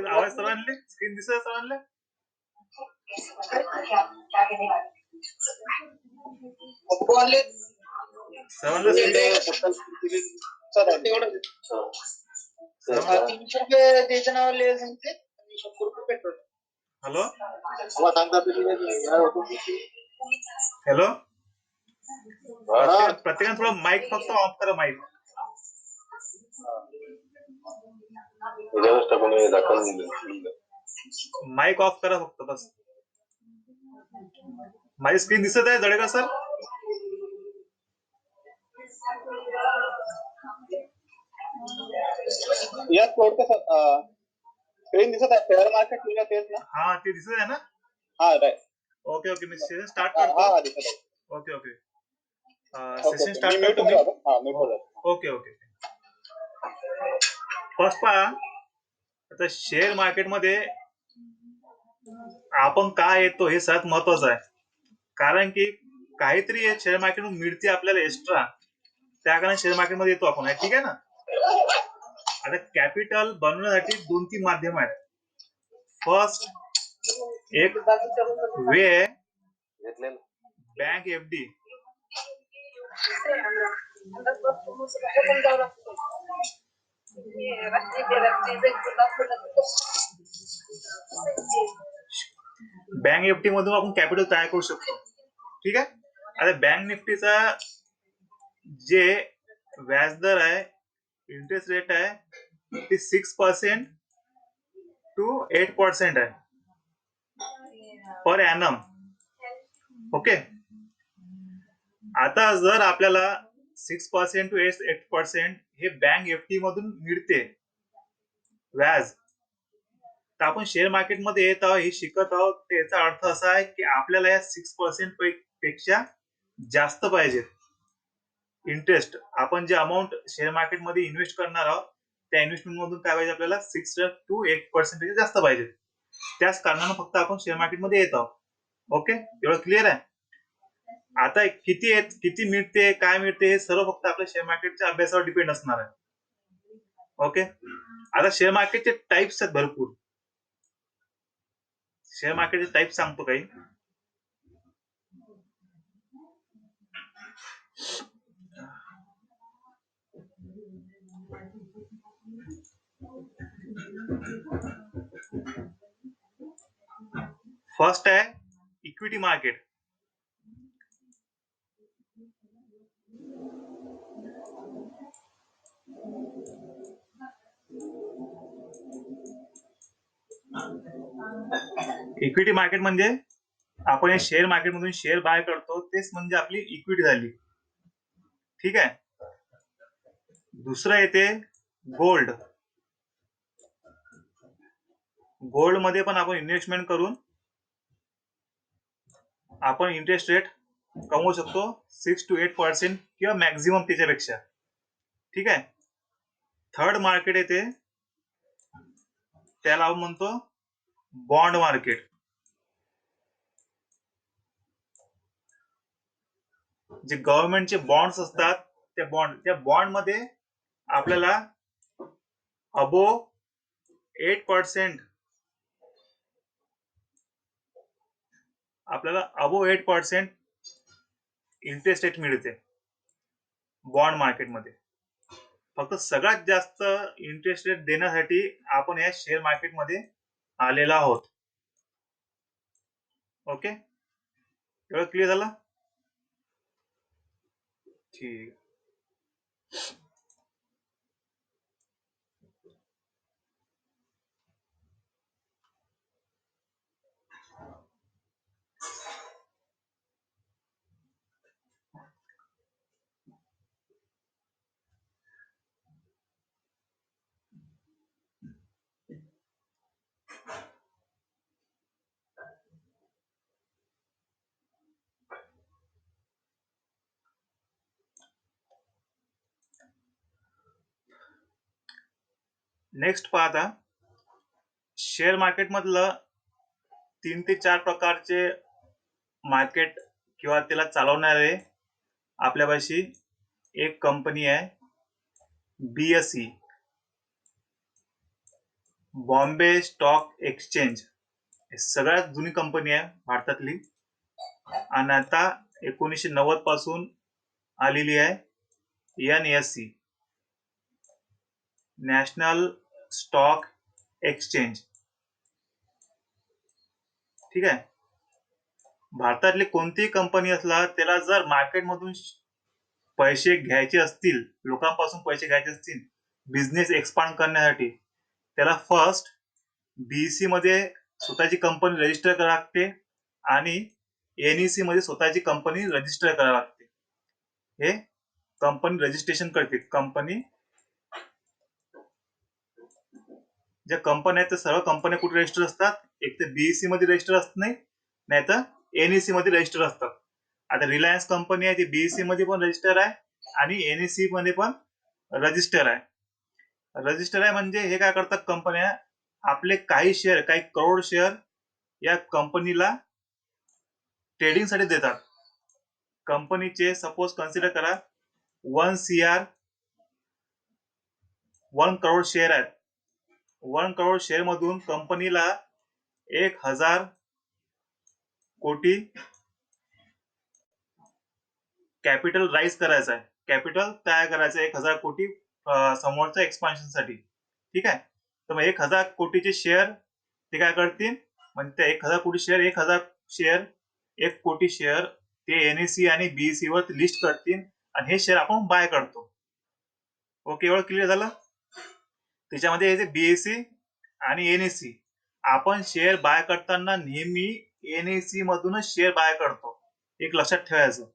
आवाज सर्वांले स्क्रीन दिसत सर्वांले hello hello प्रत्येकाने थोडा माईक फक्त ऑफ करा माईक माईक ऑफ करा फक्त बस माझी स्क्रीन दिसत आहे दळेकर सर स्क्रीन दिसत आहे शेअर मार्केट तेच ना हा ते दिसत आहे ना हा राईट ओके ओके मी सेशन स्टार्ट करतो दिसत आहे ओके ओके सेशन स्टार्ट करतो मी ओके ओके फर्स्ट पहा आता शेअर मार्केट मध्ये आपण काय येतो हे सर्वात महत्वाचं आहे कारण की काहीतरी शेअर मार्केट मिळते आपल्याला एक्स्ट्रा त्या कारण शेअर मार्केट मध्ये येतो आपण ठीक आहे ना आता कॅपिटल बनवण्यासाठी 2-3 माध्यम आहेत फर्स्ट एक वे बँक एफडी बँक निफ्टी मधून आपण कॅपिटल तयार करू शकतो ठीक आहे आता बँक निफ्टीचा जे व्याजदर आहे इंटरेस्ट रेट आहे ते 6% to 8% आहे पर एनम ओके आता जर आपल्याला 6% to 8% हे बँक एफडी मधून मिळते व्याज तर आपण शेअर मार्केट मध्ये येत आहोत हे शिकत आहोत त्याचा अर्थ असा आहे की आपल्याला या 6% पेक्षा जास्त पाहिजे इंटरेस्ट आपण जे अमाऊंट शेअर मार्केट मध्ये इन्व्हेस्ट करणार आहोत त्या इन्व्हेस्टमेंट मधून काय पाहिजे आपल्याला 6 to 8% पेक्षा जास्त पाहिजे त्याच कारणानं फक्त आपण शेअर मार्केट मध्ये येत आहोत ओके एवढं क्लिअर आहे आता किती मिळते काय मिळते हे सर्व फक्त आपल्या शेअर मार्केटच्या अभ्यासावर डिपेंड असणार आहे ओके आता शेअर मार्केटचे टाइप्स आहेत भरपूर शेअर मार्केटचे टाइप सांगतो काही फर्स्ट आहे इक्विटी मार्केट इक्विटी मार्केट म्हणजे आपण हे शेअर मार्केट मधून शेअर बाय करतो तेच म्हणजे आपली इक्विटी झाली ठीक आहे दुसरं येते गोल्ड गोल्ड मध्ये पण आपण इन्व्हेस्टमेंट करून आपण इंटरेस्ट रेट कमवू शकतो 6 to 8% किंवा मॅक्झिमम त्याच्यापेक्षा ठीक आहे थर्ड मार्केट येते त्याला आपण म्हणतो बॉन्ड मार्केट जे गव्हर्नमेंटचे बॉन्ड्स असतात त्या बॉन्ड मध्ये आपल्याला अबो 8% आपल्याला अबो 8% इंटरेस्ट रेट मिळते बॉन्ड मार्केटमध्ये फक्त सगळ्यात जास्त इंटरेस्ट रेट देण्यासाठी आपण या शेअर मार्केटमध्ये आलेला आहोत ओके एवढं क्लिअर झालं ठीक नेक्स्ट पाहता शेअर मार्केट मधलं 3 ते 4 प्रकारचे मार्केट किंवा त्याला चालवणारे आपल्यापाशी एक कंपनी आहे BSE, बॉम्बे स्टॉक एक्सचेंज. सगळ्यात जुनी कंपनी आहे भारतातली आणि आता 1990 पासून आलेली आहे NSE, नॅशनल स्टॉक एक्सचेंज. ठीक आहे. भारतातली कोणतीही कंपनी असला त्याला जर मार्केटमधून पैसे घ्यायचे असतील, लोकांपासून पैसे घ्यायचे असतील बिझनेस एक्सपांड करण्यासाठी, त्याला फर्स्ट BSE मध्ये स्वतःची कंपनी रजिस्टर करावी लागते आणि NSE मध्ये स्वतःची कंपनी रजिस्टर करावी लागते. हे कंपनी रजिस्ट्रेशन करते. कंपनी ज्या कंपन्या आहेत त्या सर्व कंपन्या कुठे रजिस्टर असतात? एक तर BSE मध्ये रजिस्टर असत नाही तर NSE मध्ये रजिस्टर असतात. आता रिलायन्स कंपनी आहे ती BSE मध्ये पण रजिस्टर आहे आणि NSE मध्ये पण रजिस्टर आहे. रजिस्टर आहे म्हणजे हे काय करतात कंपन्या, आपले काही शेअर, काही करोड शेअर या कंपनीला ट्रेडिंग साठी देतात. कंपनीचे सपोज कन्सिडर करा 1 करोड शेअर आहेत. 1 करोड शेअर मधून कंपनीला 1,000 कोटी कॅपिटल राईज करायचं आहे, कॅपिटल तयार करायचं आहे 1,000 कोटी समोरच्या एक्सपान्शन साठी. ठीक आहे. तर मग 1,000 कोटीचे शेअर ते काय करतील, म्हणजे ते 1,000 कोटी शेअर 1 कोटी शेअर ते NSE आणि BSE वर लिस्ट करतील आणि हे शेअर आपण बाय करतो. ओके, एवढं क्लिअर झालं. त्याच्यामध्ये हे जे BSE आणि NSE, आपण शेअर बाय करताना नेहमी NSE मधूनच शेअर बाय करतो, एक लक्षात ठेवायचं.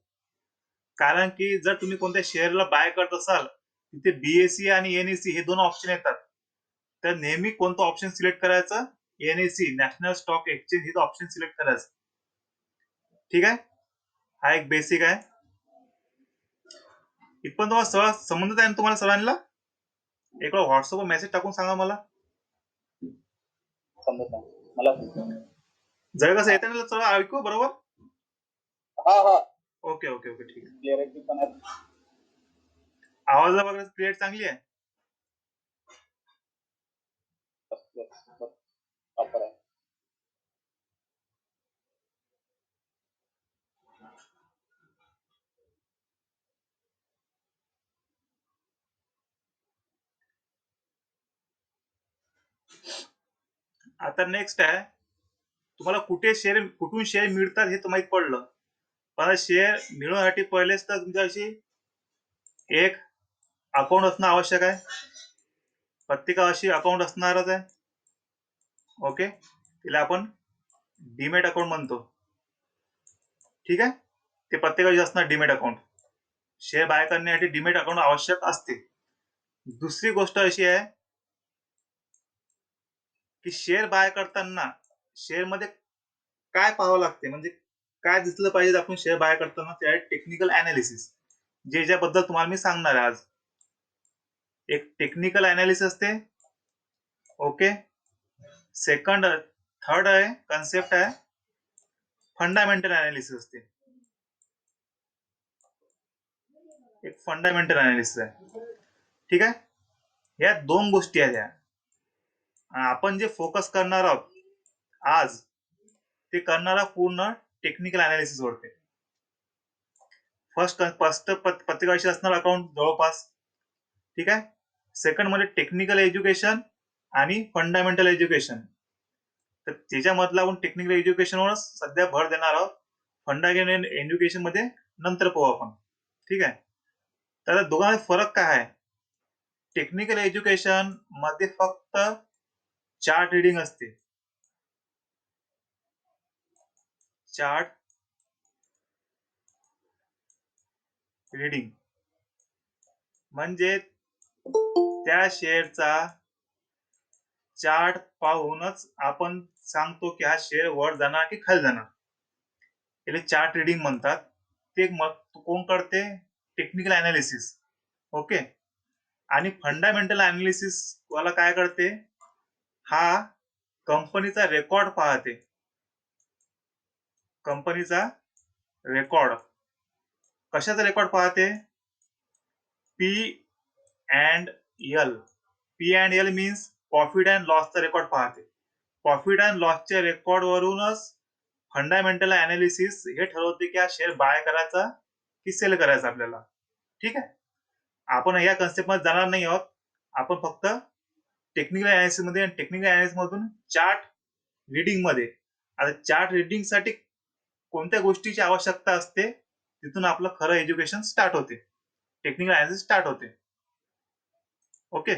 कारण की जर तुम्ही कोणत्या शेअरला बाय करत असाल तिथे BSE आणि NSE हे दोन ऑप्शन येतात, तर नेहमी कोणतं ऑप्शन सिलेक्ट करायचं? NSE, नॅशनल स्टॉक एक्सचेंज हे ऑप्शन सिलेक्ट करायचं. ठीक आहे. हा एक बेसिक आहे. इथपर्यंत तुम्हाला सगळं समजत आहे ना तुम्हाला सगळ्यांना? एक व्हॉट्सअपवर मेसेज टाकून सांगा मला. समजत आहे मला. जर कसं येतं ना सगळं ऐकू बरोबर? हा हा, ओके ओके ओके, ठीक आहे. क्लिअरिटी पण आहे. आवाज वगैरे क्लिअर चांगली आहे. प्रॉपर आहे. आता नेक्स्ट आहे, तुम्हाला कुठून शेअर मिळतात हे तर माहित पडलं, पण शेअर मिळवण्यासाठी पहिलेच तर तुमच्याशी एक अकाउंट असणं आवश्यक आहे. प्रत्येकाशी अकाउंट असणारच आहे. ओके, तिला आपण डीमॅट अकाउंट म्हणतो. ठीक आहे. ते प्रत्येकाशी असणार डीमॅट अकाउंट. शेअर बाय करण्यासाठी डीमॅट अकाउंट आवश्यक असते. दुसरी गोष्ट अशी आहे की शेअर बाय करताना शेअर मध्ये काय पाहावं लागते, म्हणजे काय दिसलं पाहिजे आपण शेअर बाय करताना, त्या टेक्निकल अनालिसिस, जे ज्याबद्दल तुम्हाला मी सांगणार आहे आज. एक टेक्निकल अनालिसिस असते. ओके. थर्ड आहे कन्सेप्ट आहे फंडामेंटल अनालिसिस असते. एक फंडामेंटल अनालिसिस आहे. ठीक आहे. या दोन गोष्टी आहेत. आपण जे फोकस करणार आहोत आज ते करणारा पूर्ण टेक्निकल अनालिसिस वरती. फर्स्ट प्रत्येकाशी असणार अकाउंट जवळपास. ठीक आहे. सेकंड मध्ये टेक्निकल एज्युकेशन आणि फंडामेंटल एज्युकेशन. तर त्याच्यामधला आपण टेक्निकल एज्युकेशनवरच सध्या भर देणार आहोत. फंडामेंटल एज्युकेशन मध्ये नंतर पाहू आपण. ठीक आहे. तर दोघांमध्ये फरक काय आहे? टेक्निकल एज्युकेशन मध्ये फक्त चार्ट रीडिंग असते. चार्ट रीडिंग म्हणजे त्या शेअरचा चार्ट पाहूनच आपण सांगतो की हा शेअर वर जाणार की खाली जाणार. याला चार्ट रीडिंग म्हणतात. ते कोण करते? Technical analysis. ओके. आणि फंडामेंटल अनालिसिस वाला काय करते? हा कंपनीचा रेकॉर्ड पाहते. कंपनीचा रेकॉर्ड. कशाचा रेकॉर्ड पाहते? P and L. P and L means profit and लॉसचा रेकॉर्ड पाहते. प्रॉफिट अँड लॉसच्या रेकॉर्ड वरूनच फंडामेंटल अनालिसिस हे ठरवते की हा शेअर बाय करायचा की सेल करायचा आपल्याला. ठीक आहे. आपण या कन्सेप्ट मध्ये जाणार नाही आहोत. आपण फक्त टेक्निकल अनालिसिस मध्ये आणि टेक्निकल अनालिसिस मधून चार्ट रीडिंग मध्ये, आता चार्ट रीडिंग साठी कोणत्या गोष्टीची आवश्यकता असते तिथून आपलं खरं एज्युकेशन स्टार्ट होते, टेक्निकल अनालिसिस स्टार्ट होते. Okay.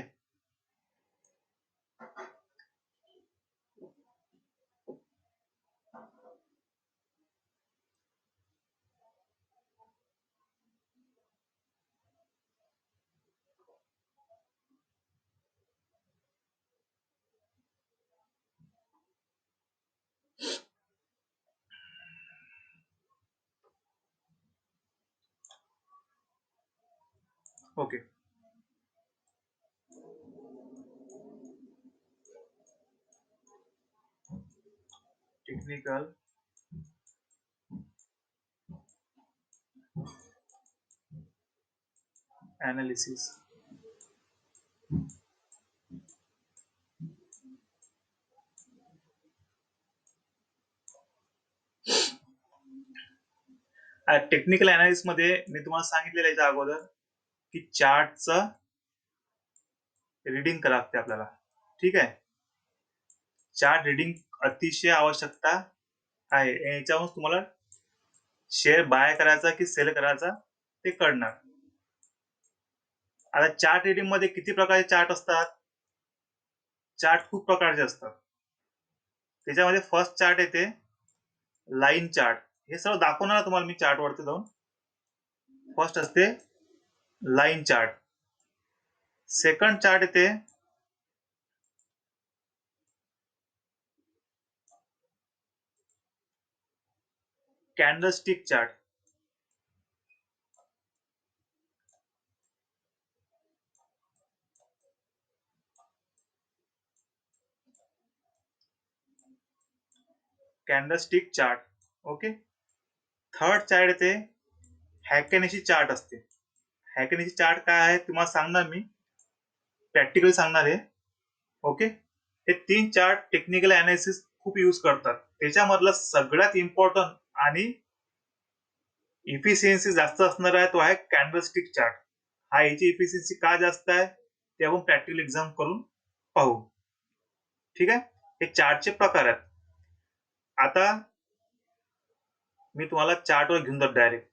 Okay. Technical analysis. Technical analysis मध्ये मी तुम्हाला सांगितलेलं याच्या अगोदर की चार्टचं रीडिंग करावं लागते आपल्याला. ठीक आहे. चार्ट रीडिंग अतिशय आवश्यकता आहे. याच्यावरून तुम्हाला शेअर बाय करायचा की सेल करायचा ते कळणार. आता चार्ट रीडिंग मध्ये किती प्रकारचे चार्ट असतात? चार्ट खूप प्रकारचे असतात. त्याच्यामध्ये फर्स्ट चार्ट येते लाईन चार्ट. हे सर्व दाखवणार तुम्हाला मी चार्ट वरती जाऊन. फर्स्ट असते लाईन चार्ट. सेकंड चार्ट येते candlestick chart. Candlestick chart. Okay. Third chart येते हॅकेनेशी चार्ट असते. हॅकेनेशी चार्ट काय आहे तुम्हाला सांगणार मी, प्रॅक्टिकली सांगणार आहे. ओके. हे तीन चार्ट टेक्निकल अनालिसिस खूप यूज करतात. त्याच्यामधला सगळ्यात इम्पॉर्टंट आणि इफिशियन्सी जास्त असणार आहे तो आहे कॅन्डलस्टिक चार्ट. हा याची इफिशियन्सी का जास्त आहे ते आपण प्रॅक्टिकल एक्झाम करून पाहू. ठीक आहे. हे चार्टचे प्रकार आहेत. आता मी तुम्हाला चार्टवर घेऊन जातो डायरेक्ट.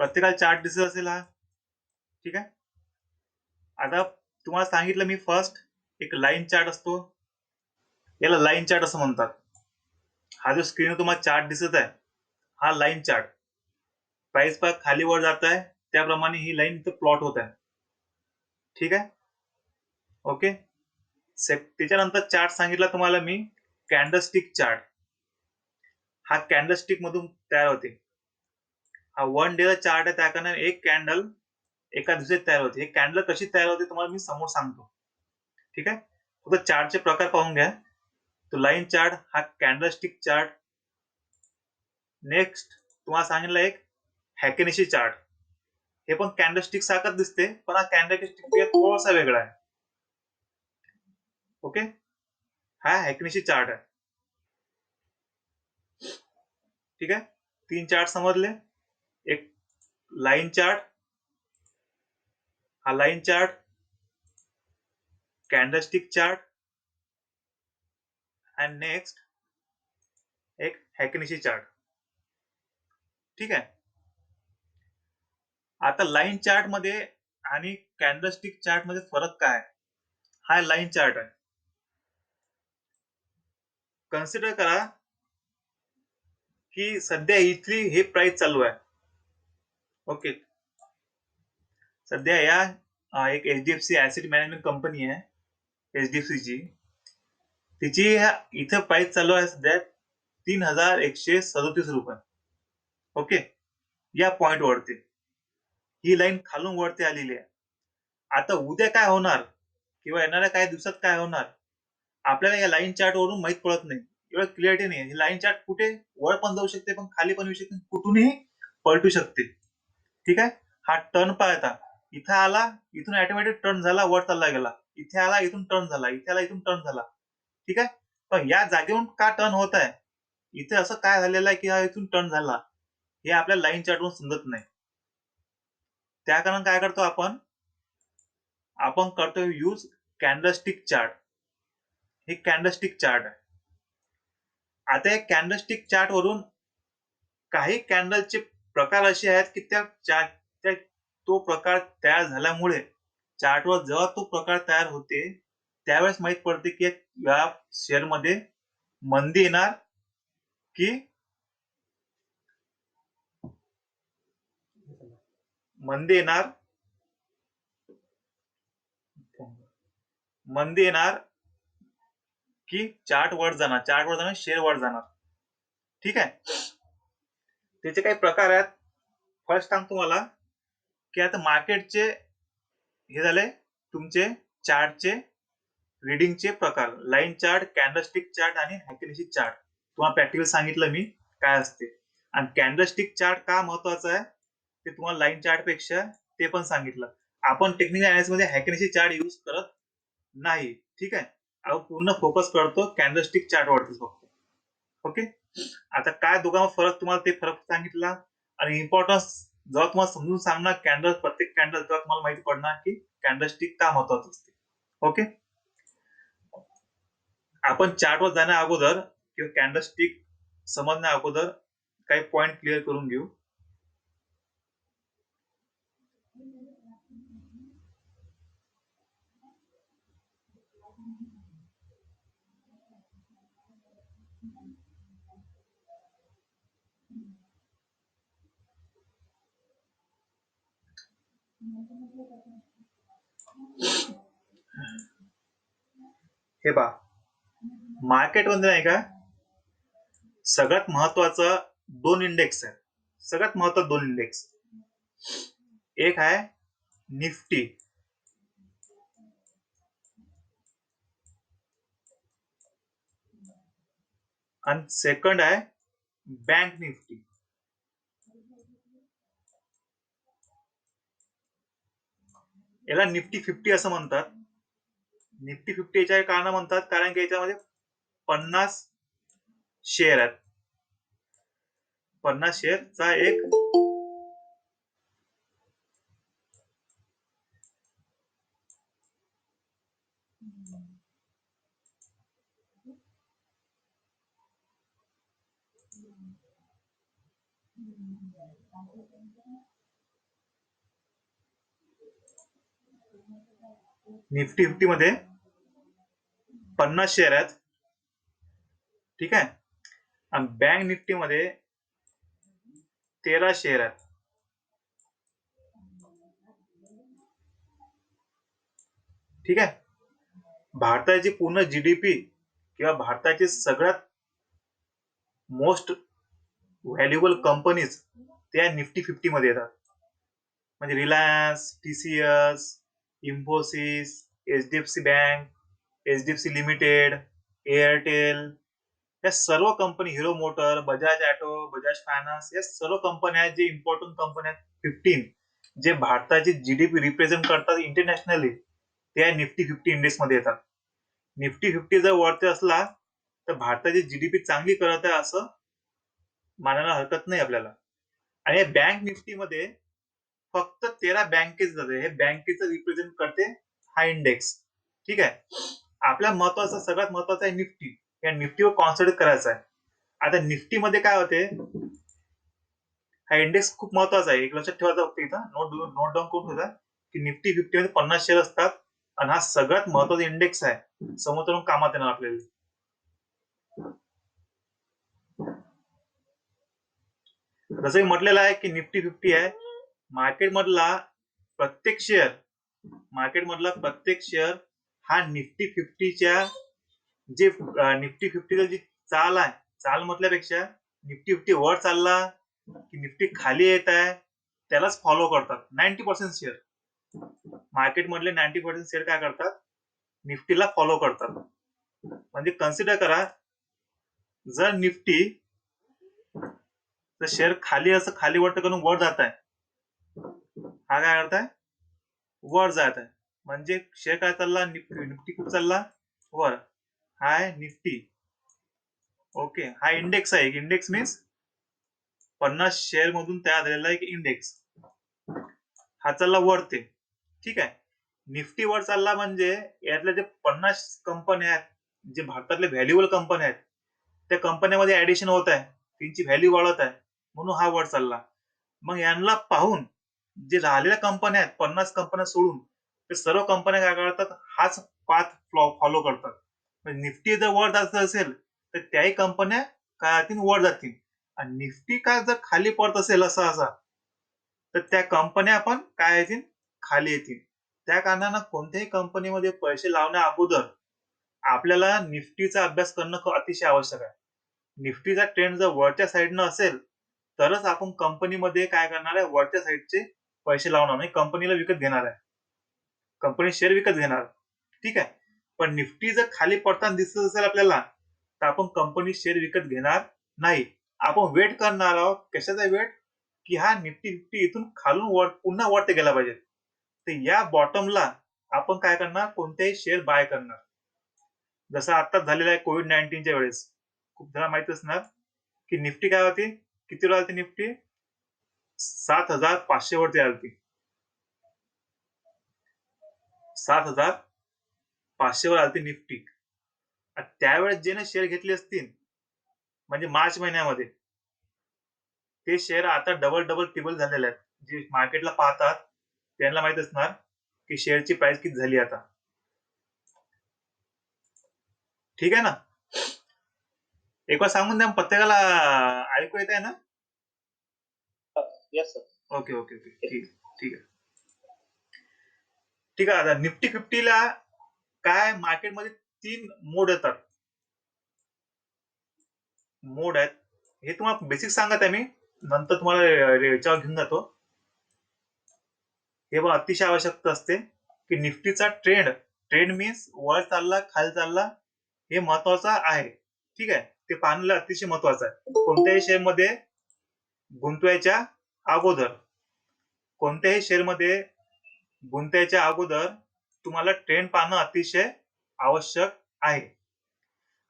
प्रत्येकाला चार्ट दिसत असेल हा. ठीक आहे. आता तुम्हाला सांगितलं मी फर्स्ट एक लाईन चार्ट असतो, याला लाईन चार्ट असं म्हणतात. हा जो स्क्रीन तुम्हाला चार्ट दिसत आहे हा लाईन चार्ट. प्राइस पर खाली वर जात आहे त्याप्रमाणे ही लाईन इथं प्लॉट होत आहे. ठीक आहे. ओके. त्याच्यानंतर चार्ट सांगितला तुम्हाला मी कॅन्डलस्टिक चार्ट. हा कॅन्डलस्टिक मधून तयार होते. हा वन डे चार्ट आहे, त्या कारण एक कॅन्डल एका दिवसात तयार होते. हे कॅन्डल कशी तयार होते तुम्हाला मी समोर सांगतो. ठीक आहे. फक्त चार्टचे प्रकार पाहून घ्या. तो लाईन चार्ट, हा कॅन्डलस्टिक चार्ट. नेक्स्ट तुम्हाला सांगितलं एक हॅकेनेशी चार्ट. हे पण कॅन्डलस्टिक सारखंच दिसते पण हा कॅन्डलस्टिक थोडासा वेगळा आहे. ओके. हा हॅकेनेशी चार्ट आहे. ठीक आहे. तीन चार्ट समजले. एक लाईन चार्ट, हा लाईन चार्ट, कॅन्डलस्टिक चार्ट आणि नेक्स्ट एक हॅकनिशी चार्ट. ठीक आहे. आता लाईन चार्ट मध्ये आणि कॅन्डलस्टिक चार्ट मध्ये फरक काय? हा लाईन चार्ट आहे. कन्सिडर करा की सध्या इथली हे प्राइस चालू आहे. ओके. सध्या या एक एचडीएफसी ऍसेट मॅनेजमेंट कंपनी आहे एचडीएफसी ची. तिची इथं प्राइस चालू आहे सध्या 3137 रुपये. ओके. या पॉइंट वरती ही लाईन खालून वरती आलेली आहे. आता उद्या काय होणार किंवा येणाऱ्या काही दिवसात काय होणार आपल्याला या लाईन चार्ट वरून माहित पडत नाही. एवढं क्लिअरिटी नाही. ही लाईन चार्ट कुठे वर पण जाऊ शकते, पण खाली पण येऊ शकते, कुठूनही पलटू शकते. ठीक आहे. हा टर्न पाहता इथं आला, इथून ऑटोमॅटिक टर्न झाला, वर चालला गेला, इथे आला, इथून टर्न झाला, इथे आला, इथून टर्न झाला. ठीक आहे. पण या जागेवरून का टर्न होत आहे, इथे असं काय झालेलं आहे की हा इथून टर्न झाला, हे आपल्या लाईन चार्ट वरून समजत नाही. त्या कारण काय करतो आपण करतो यूज कॅन्डलस्टिक चार्ट. हे कॅन्डलस्टिक चार्ट आहे. आता या कॅन्डलस्टिक चार्ट वरून काही कॅन्डलचे प्रकार असे आहेत की तो प्रकार तयार झाल्यामुळे चार्टवर जेव्हा तो प्रकार तयार होते त्यावेळेस माहित पडते की या शेअर मध्ये मंदी येणार की मंदी येणार की चार्ट वर जाणार शेअर वर जाणार. ठीक आहे. त्याचे काही प्रकार आहेत. फर्स्ट सांगतो मला की आता मार्केटचे हे झाले तुमचे चार्टचे रीडिंगचे प्रकार, लाईन चार्ट, कॅन्डलस्टिक चार्ट आणि हॅकनिशी चार्ट. तुम्हाला प्रॅक्टिकल सांगितलं मी काय असते. आणि कॅन्डलस्टिक चार्ट का महत्वाचा आहे ते तुम्हाला लाईन चार्ट पेक्षा ते पण सांगितलं. आपण टेक्निकल अनालिसिस मध्ये हॅकनिशी चार्ट यूज करत नाही. ठीक आहे. आपण पूर्ण फोकस करतो कॅन्डलस्टिक चार्ट वरती फक्त. ओके. आता काय दोघांमध्ये फरक तुम्हाला ते फरक सांगितला. आणि इम्पॉर्टन्स जेव्हा तुम्हाला समजून सांगणार कॅन्डल, प्रत्येक कॅन्डल, तेव्हा तुम्हाला माहिती पडणार की कॅन्डलस्टिक का महत्वाचं असते. ओके. आपण चार्टवर जाण्या अगोदर किंवा कॅन्डलस्टिक समजण्या अगोदर काही पॉइंट क्लिअर करून घेऊ. हे पहा, मार्केटमध्ये नाही का सगळ्यात महत्वाचं दोन इंडेक्स आहेत. सगळ्यात महत्वाचं दोन इंडेक्स. एक आहे निफ्टी आणि सेकंड आहे बँक निफ्टी. याला निफ्टी 50 असं म्हणतात. निफ्टी 50 याच्या कारण म्हणतात कारण की याच्यामध्ये 50 शेअर आहेत. 50 शेअरचा एक निफ्टी 50 मध्ये 50 शेअर आहेत. ठीक आहे. आणि बँक निफ्टी मध्ये 13 शेअर आहेत. ठीक आहे. भारताची पूर्ण जीडीपी किंवा भारताची सगळ्यात मोस्ट व्हॅल्युएबल कंपनीज त्या निफ्टी 50 मध्ये येतात. म्हणजे Reliance, TCS, Infosys, HDFC bank, HDFC limited, Airtel, या सर्व company, hero motor, Bajaj auto, Bajaj finance, या सर्व कंपन्या आहेत जे इम्पॉर्टंट कंपनी आहेत 15 जे भारताची जीडीपी रिप्रेझेंट करतात इंटरनॅशनली, त्या निफ्टी 50 इंडेक्स मध्ये येतात. निफ्टी 50 जर वरती असला तर भारताची जीडीपी चांगली करत आहे असं मानायला हरकत नाही आपल्याला. आणि बँक निफ्टी मध्ये फक्त 13 बँकेच जाते. हे बँकेचं रिप्रेझेंट करते हा इंडेक्स. ठीक आहे. आपल्या महत्वाचा सगळ्यात महत्वाचा आहे निफ्टी. या निफ्टीवर कॉन्सन्ट्रेट करायचं आहे. आता निफ्टी मध्ये काय होते, हा इंडेक्स खूप महत्वाचा आहे. एक लक्षात ठेवायचा फक्त इथं नोट डाऊन करून ठेवा की निफ्टी 50 मध्ये 50 शेअर असतात आणि हा सगळ्यात महत्वाचा इंडेक्स आहे. समोरून कामात येणार आपल्याला. जसं म्हटलेलं आहे की निफ्टी 50 आहे. मार्केटमधला प्रत्येक शेअर हा निफ्टी 50च्या जे निफ्टी 50चा जी चाल आहे, चाल म्हटल्यापेक्षा निफ्टी 50 वर चालला की निफ्टी खाली येत आहे त्यालाच फॉलो करतात 90% शेअर. मार्केट मधले 90% शेअर काय करतात, निफ्टीला फॉलो करतात. म्हणजे कन्सिडर करा, जर निफ्टी शेअर खाली असं खाली वर करून वर जात आहे, हा काय करताय, वर जात आहे. म्हणजे शेअर काय चालला, निफ्टी कुठे चालला, वर. हा आहे निफ्टी. ओके, हा इंडेक्स आहे. इंडेक्स मीन्स 50 शेअर मधून तयार झालेला एक इंडेक्स. हा चालला वरते. ठीक आहे. निफ्टी वर चालला म्हणजे यातल्या जे 50 कंपन्या आहेत, जे भारतातले व्हॅल्युएबल कंपन्या आहेत, त्या कंपन्यामध्ये ऍडिशन होत आहे, त्यांची व्हॅल्यू वाढत आहे, म्हणून हा वर चालला. मग यांना पाहून जे राहिलेल्या कंपन्या आहेत, 50 कंपन्या सोडून ते सर्व कंपन्या काय करतात, हाच पाथ फॉलो करतात. निफ्टी जर वर जात असेल तर त्याही कंपन्या काय जातील, वर जातील. आणि निफ्टी काय जर खाली पडत असेल असा तर त्या कंपन्या पण काय येतील, खाली येतील. त्या कारणानं कोणत्याही कंपनीमध्ये पैसे लावण्या अगोदर आपल्याला निफ्टीचा अभ्यास करणं अतिशय आवश्यक आहे. निफ्टीचा ट्रेंड जर वरच्या साईडनं असेल तरच आपण कंपनीमध्ये काय करणार आहे, वरच्या साईडचे पैसे लावणार नाही, कंपनीला विकत घेणार आहे, कंपनी शेअर विकत घेणार. ठीक आहे. पण निफ्टी जर खाली पडताना दिसत असेल आपल्याला तर आपण कंपनी शेअर विकत घेणार नाही. आपण वेट करणार आहोत. कशाचा वेट, की हा निफ्टी 50 इथून खालून वर पुन्हा वरती गेला पाहिजे. तर या बॉटमला आपण काय करणार, कोणतेही शेअर बाय करणार. जसं आताच झालेलं आहे कोविड-19च्या वेळेस. खूप जणांना माहित असणार की निफ्टी काय होती, किती वर आलती निफ्टी, 7,500 वरती आलती. 7,500 वर आलती निफ्टी. त्यावेळेस जे ना शेअर घेतले असतील, म्हणजे मार्च महिन्यामध्ये, ते शेअर आता डबल टिबल झालेले आहेत. जे मार्केटला पाहतात त्यांना माहित असणार की शेअरची प्राइस किती झाली आता. ठीक आहे ना. एक बार सांगून द्या प्रत्येकाला, ऐकू येत आहे ना. Yes sir. Okay okay okay, ठीक ठीक आहे. ठीक आहे. आता निफ्टी 50ला काय मार्केटमध्ये 3 मोड येतात. मोड आहेत, हे तुम्हाला बेसिक सांगत आहे मी, नंतर तुम्हाला याच्यावर घेऊन जातो. हे पण अतिशय आवश्यकता असते की निफ्टीचा ट्रेंड मीन्स वर चालला खाली चालला, हे महत्वाचं आहे. ठीक आहे. ते पाहणं अतिशय महत्वाचं आहे. कोणत्याही शेअर मध्ये गुंतवायच्या अगोदर तुम्हाला ट्रेंड पाहणं अतिशय आवश्यक आहे.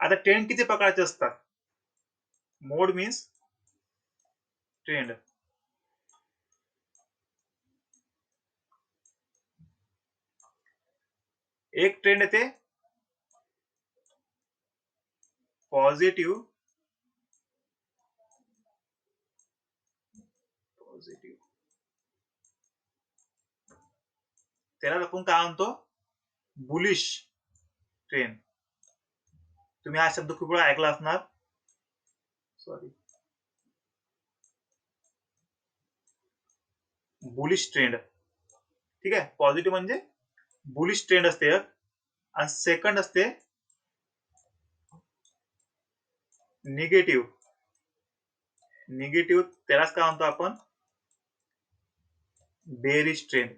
आता ट्रेंड किती प्रकारचे असतात. मोड मीन्स ट्रेंड. एक ट्रेंड येते पॉझिटिव्ह, त्याला आपण काय म्हणतो, बुलिश ट्रेंड. तुम्ही हा शब्द खूप वेळा ऐकला असणार. Sorry, bullish trend. ठीक आहे. पॉझिटिव्ह म्हणजे बुलिश ट्रेंड असते आणि सेकंड असते निगेटिव्ह. त्यालाच काय म्हणतो आपण, बेरिश ट्रेंड.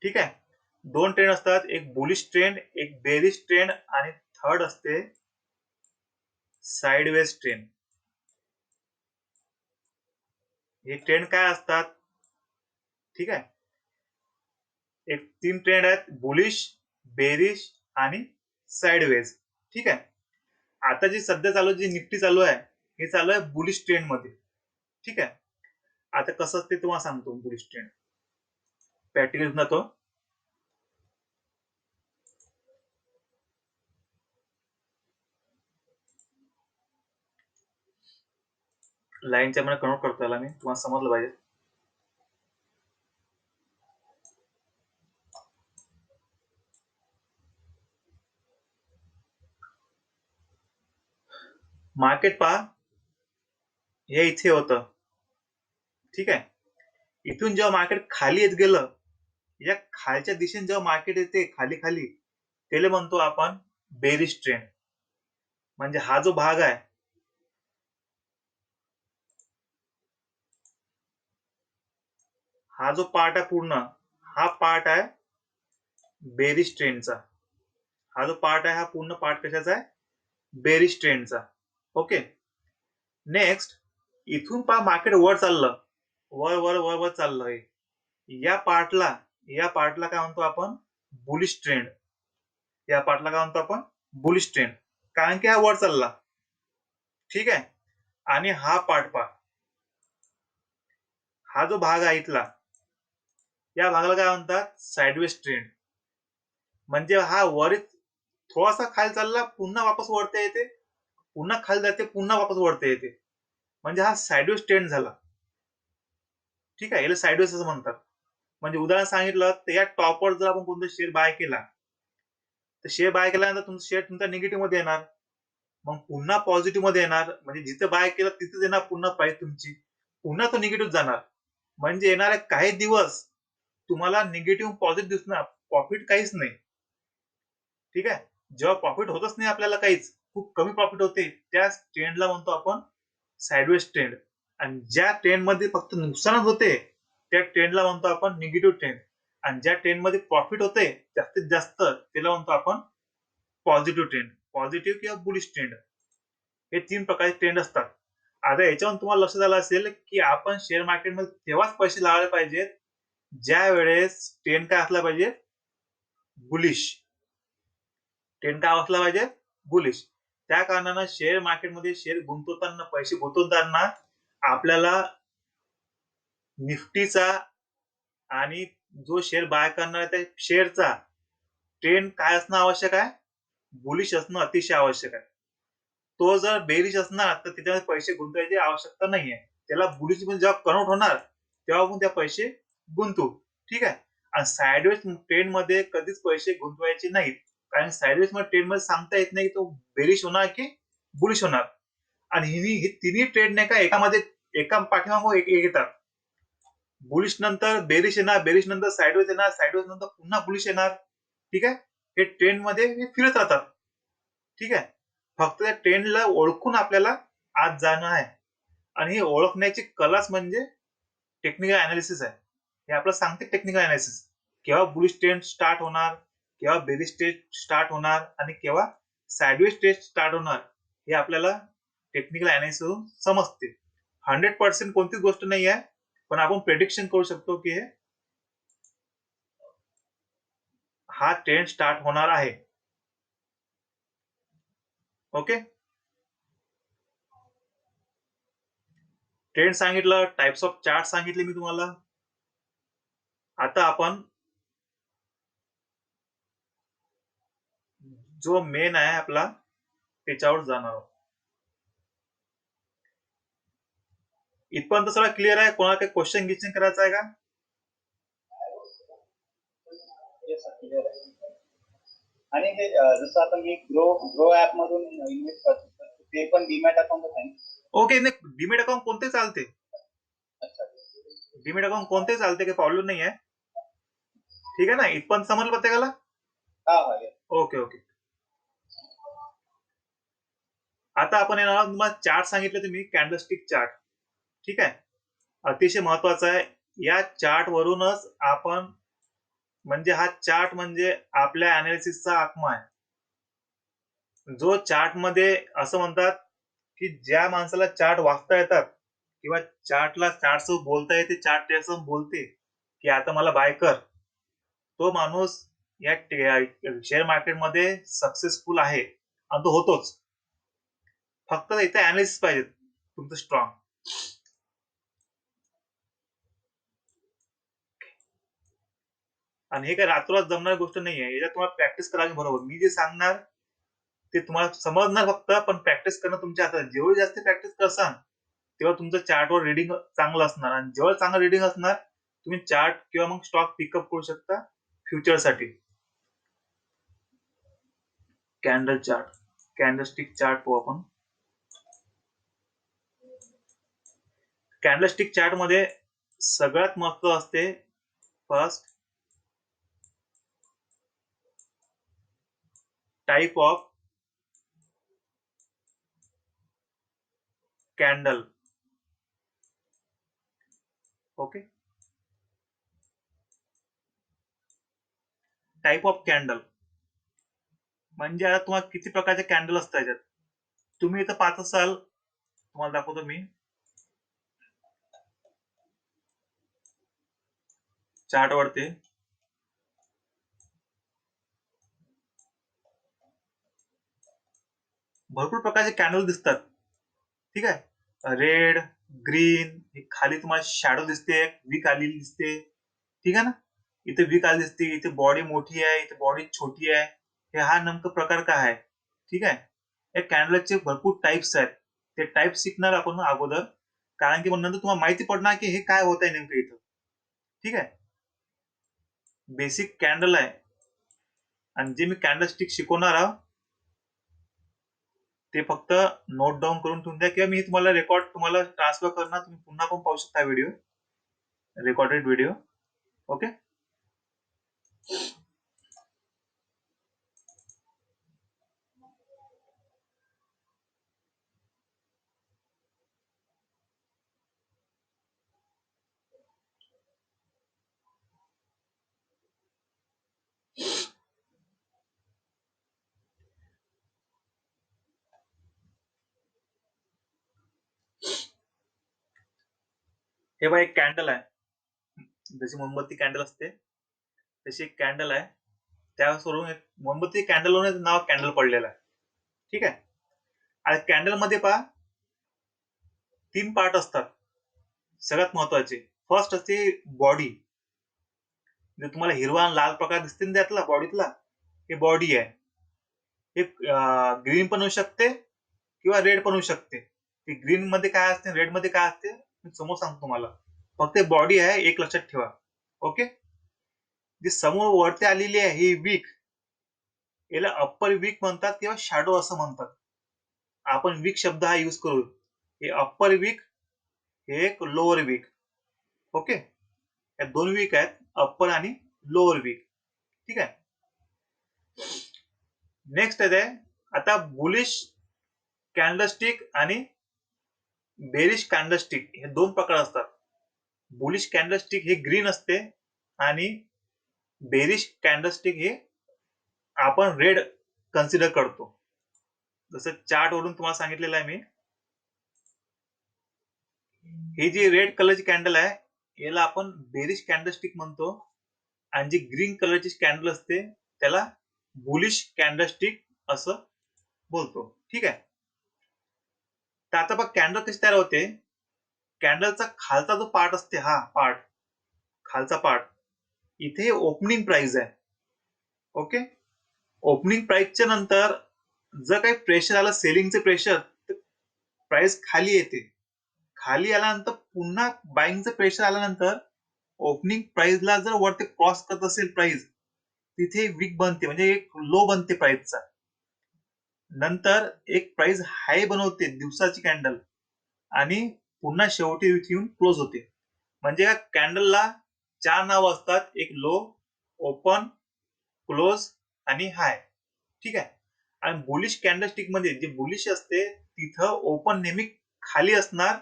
ठीक आहे. 2 ट्रेंड असतात, एक बुलिश ट्रेंड, एक बेरिश ट्रेंड, आणि थर्ड असते साइडवेज ट्रेंड. हे ट्रेंड काय असतात. ठीक आहे. एक 3 ट्रेंड आहेत, बुलिश, बेरिश आणि साइडवेज. ठीक आहे. आता जी सध्या चालू जी निफ्टी चालू आहे हे चालू आहे बुलिश ट्रेंड मध्ये. ठीक आहे. आता कसं ते तुम्हाला सांगतो बुलिश ट्रेंड पॅटर्न ना तो. लाईनच्या मध्ये कन्वर्ट करतो याला मी, तुम्हाला समजलं पाहिजे. मार्केट पहा हे इथे होतं. ठीक आहे. इथून जेव्हा मार्केट खाली येत गेलं, या खालच्या दिशेने जेव्हा मार्केट येते खाली खाली, त्याला म्हणतो आपण बेरिश ट्रेंड. म्हणजे हा जो भाग आहे, हा जो पार्ट आहे पूर्ण, हा पार्ट आहे बेरिश ट्रेंडचा. हा जो पार्ट आहे हा पूर्ण पार्ट कशाचा आहे? बेरिश ट्रेंडचा. ओके. नेक्स्ट इथून पहा मार्केट वर चाललं, वर वर वर वर चाललंय. या पार्टला काय म्हणतो आपण? Bullish trend. या पार्टला काय म्हणतो आपण? Bullish trend. कारण की हा वर चालला. ठीक आहे. आणि हा पार्ट पहा, हा जो भाग आहे इथला, या भागाला काय म्हणतात? Sideways trend. म्हणजे हा वर थोडासा खाली चालला, पुन्हा वापस वरती येते, पुन्हा खाली जाते, पुन्हा वापस वरती येते. म्हणजे हा साइडवेज ट्रेंड झाला. ठीक आहे. याला साइडवेज असं म्हणतात. म्हणजे उदाहरण सांगितलं तर या टॉपवर जर आपण कोणता शेअर बाय केला, तर शेअर बाय केल्यानंतर तुमचा शेअर तुमचा निगेटिव्ह मध्ये येणार, मग पुन्हा पॉझिटिव्ह मध्ये येणार. म्हणजे जिथे बाय केलं तिथेच येणार पुन्हा प्राइस तुमची, पुन्हा तो निगेटिव्ह जाणार. म्हणजे येणारे काही दिवस तुम्हाला निगेटिव्ह पॉझिटिव्ह दिसणार, प्रॉफिट काहीच नाही. ठीक आहे. जेव्हा प्रॉफिट होतच नाही आपल्याला काहीच, खूप कमी प्रॉफिट होते, त्या ट्रेंडला म्हणतो आपण साइडवेज ट्रेंड. आणि ज्या ट्रेंड मध्ये फक्त नुकसानच होते त्या ट्रेंडला म्हणतो आपण निगेटिव्ह ट्रेंड. आणि ज्या ट्रेंड मध्ये प्रॉफिट होते जास्तीत जास्त त्याला म्हणतो आपण पॉझिटिव्ह ट्रेंड. पॉझिटिव्ह किंवा बुलिश ट्रेंड, हे 3 प्रकारचे ट्रेंड असतात. आता याच्यावरून तुम्हाला लक्षात आलं असेल की आपण शेअर मार्केटमध्ये तेव्हाच पैसे लावायला पाहिजेत ज्या वेळेस ट्रेंड काय असला पाहिजे? बुलिश. ट्रेंड काय असला पाहिजे? बुलिश. त्या कारणानं शेअर मार्केटमध्ये शेअर गुंतवताना, पैसे गुंतवताना आपल्याला निफ्टीचा आणि जो शेअर बाय करणार त्या शेअरचा ट्रेंड काय असणं आवश्यक आहे? बुलिश असणं अतिशय आवश्यक आहे. तो जर बेरिश असणार तर त्याच्यामध्ये पैसे गुंतवायची आवश्यकता नाहीये. त्याला बुलिश मध्ये जेव्हा कन्वर्ट होणार तेव्हा आपण त्या पैसे गुंतवू. ठीक आहे. आणि साइडवेज ट्रेंड मध्ये कधीच पैसे गुंतवायचे नाहीत. कारण साइडवेज मध्ये ट्रेंड मध्ये सांगता येत नाही तो बेरिश होणार की बुलिश होणार. आणि ही तिन्ही ट्रेंड नाही का एकामध्ये एका पाठीमागून एक एक येतात. बुलिश नंतर बेरिश येणार, बेरिश नंतर साइडवेज येणार, साइडवेज नंतर पुन्हा बुलिश येणार. ठीक आहे. हे ट्रेंड मध्ये हे फिरत राहतात. ठीक आहे. फक्त त्या ट्रेंडला ओळखून आपल्याला आज जाणं आहे. आणि हे ओळखण्याची कलाच म्हणजे टेक्निकल अनालिसिस आहे. हे आपलं सांगते टेक्निकल अनालिसिस. केव्हा बुलिश ट्रेंड स्टार्ट होणार, केव्हा बेरिश ट्रेंड स्टार्ट होणार आणि केव्हा साइडवेज ट्रेंड स्टार्ट होणार, हे आपल्याला टेक्निकल अनालिसिस समजते. 100% कोणतीच गोष्ट नाही आहे, पण आपण प्रेडिक्शन करू शकतो की हा ट्रेंड स्टार्ट होणार आहे. ओके. ट्रेंड सांगितलं, टाइप्स ऑफ चार्ट सांगितले मी तुम्हाला. आता आपण जो मेन आहे आपला त्याच्यावर जाणार आहोत. इथपर्यंत सगळं क्लिअर आहे? कोणाला काही क्वेश्चन गिश्चन करायचा आहे का? Yes, sir, clear आहे. आणि हे जसं आपण हे ग्रो ग्रो ऍप मधून इन्व्हेस्ट करतो तर ते पण डीमॅट अकाउंटच आहे. ओके. नाही, डीमेट अकाउंट कोणते चालते, अच्छा. डीमेट अकाउंट कोणते चालते, काही प्रॉब्लेम नाही आहे. ठीक आहे ना. इथपर्यंत समजलं प्रत्येकाला? हा हा yes. Okay okay. आता आपण येणार आहोत, तुम्हाला चार्ट सांगितले तुम्ही, कॅन्डलस्टिक चार्ट. ठीक आहे. अतिशय महत्वाचा आहे. या चार्ट वरूनच आपण, म्हणजे हा चार्ट म्हणजे आपल्या अनालिसिसचा आत्मा आहे. जो चार्ट मध्ये असं म्हणतात की ज्या माणसाला चार्ट वाचता येतात किंवा चार्टला चार्ट सोबत बोलता येते, चार्ट त्यासोबत बोलते की आता मला बाय कर, तो माणूस या शेअर मार्केटमध्ये सक्सेसफुल आहे आणि तो होतोच. फक्त इथे अनालिसिस पाहिजे तुमचं स्ट्रॉंग. आणि हे काय रातोरात जमणारी गोष्ट नाहीये, याच्यात तुम्हाला प्रॅक्टिस करावी बरोबर. मी जे सांगणार ते तुम्हाला समजणार फक्त, पण प्रॅक्टिस करणं तुमच्या हातात. जेवढी जास्त प्रॅक्टिस करसाल तेव्हा तुमचं चार्टवर रिडिंग चांगलं असणार, आणि जेव्हा चांगलं रिडिंग असणार तुम्ही चार्ट किंवा मग स्टॉक पिकअप करू शकता फ्युचरसाठी. कॅन्डल चार्ट, कॅन्डलस्टिक चार्ट पाहू आपण. कॅन्डलस्टिक चार्ट मध्ये सगळ्यात महत्व असते first type of candle. Okay, type of candle म्हणजे आता तुम्हाला किती प्रकारचे कॅन्डल असतात याच्यात. तुम्ही इथं पाहत असाल, तुम्हाला दाखवतो मी चार्ट वरती. भरपूर प्रकारचे कॅन्डल दिसतात, ठीक आहे. रेड, ग्रीन, खाली तुम्हाला शॅडो दिसते, वीक आलेली दिसते, ठीक आहे ना. इथे वीक आली दिसते, इथे बॉडी मोठी आहे, इथे बॉडी छोटी आहे. हे हा नेमका प्रकार काय आहे, ठीक आहे. या कॅन्डलचे भरपूर टाइप्स आहेत, ते टाइप शिकणार आपण अगोदर, कारण की मग नंतर तुम्हाला माहिती पडणार की हे काय होत आहे नेमकं इथं, ठीक आहे. बेसिक कॅन्डल आहे, आणि जे मी कॅन्डल स्टिक शिकवणार आहोत ते फक्त नोट डाऊन करून ठेवून द्या, किंवा मी तुम्हाला रेकॉर्ड तुम्हाला ट्रान्सफर करणार, तुम्ही पुन्हा पण पाहू शकता व्हिडिओ, रेकॉर्डेड व्हिडिओ. ओके, हे बघा एक कॅन्डल आहे, जशी मोमबत्ती कॅन्डल असते तशी एक कॅन्डल आहे. त्यावरून एक मोमबत्ती कॅन्डलवरून नाव कॅन्डल पडलेलं आहे, ठीक आहे. आणि कॅन्डल मध्ये पहा 3 पार्ट असतात सगळ्यात महत्वाचे. फर्स्ट असते बॉडी, जे तुम्हाला हिरवा आणि लाल प्रकार दिसते ना त्यातला बॉडीतला, हे बॉडी आहे. हे ग्रीन पण होऊ शकते किंवा रेड पण होऊ शकते. ते ग्रीन मध्ये काय असते, रेड मध्ये काय असते मी समोर सांगतो तुम्हाला. फक्त बॉडी आहे, एक लक्षात ठेवा. ओके, जी समोर वरती आलेली आहे ही वीक, याला अप्पर वीक म्हणतात किंवा शॅडो असं म्हणतात. आपण वीक शब्द हा यूज करू. हे अप्पर वीक, हे एक लोअर वीक. ओके, या 2 वीक आहेत, अप्पर आणि लोअर वीक, ठीक आहे. नेक्स्ट आहे आता बुलिश कॅन्डलस्टिक आणि बेरिश कॅन्डलस्टिक, हे 2 प्रकार असतात. बुलिश कॅन्डलस्टिक हे ग्रीन असते, आणि बेरिश कॅन्डलस्टिक हे आपण रेड कन्सिडर करतो. जसं चार्ट वरून तुम्हाला सांगितलेलं आहे मी. हे जी रेड कलरची कॅन्डल आहे याला आपण बेरिश कॅन्डलस्टिक म्हणतो, आणि जी ग्रीन कलरची कॅन्डल असते त्याला बुलिश कॅन्डलस्टिक असं बोलतो, ठीक आहे. तर आता बघ कॅन्डल कशी तयार होते. कॅन्डलचा खालचा जो पार्ट असते, हा पार्ट, खालचा पार्ट, इथे ओपनिंग प्राइस आहे. ओके, ओपनिंग प्राइसच्या नंतर जर काही प्रेशर आलं, सेलिंगचे प्रेशर, तर प्राइस खाली येते. खाली आल्यानंतर पुन्हा बाईंगचं प्रेशर आल्यानंतर ओपनिंग प्राइसला जर वरती क्रॉस करत असेल प्राइस, तिथे वीक बनते, म्हणजे एक लो बनते प्राइसचा. नंतर एक प्राइस हाय बनवते दिवसाची कॅन्डल, आणि पुन्हा शेवटी येऊन क्लोज होते. म्हणजे या कॅन्डलला 4 नाव असतात, एक लो, ओपन, क्लोज आणि हाय, ठीक आहे. आणि बुलिश कॅन्डलस्टिक मध्ये जे बुलिश असते तिथं ओपन नेहमी खाली असणार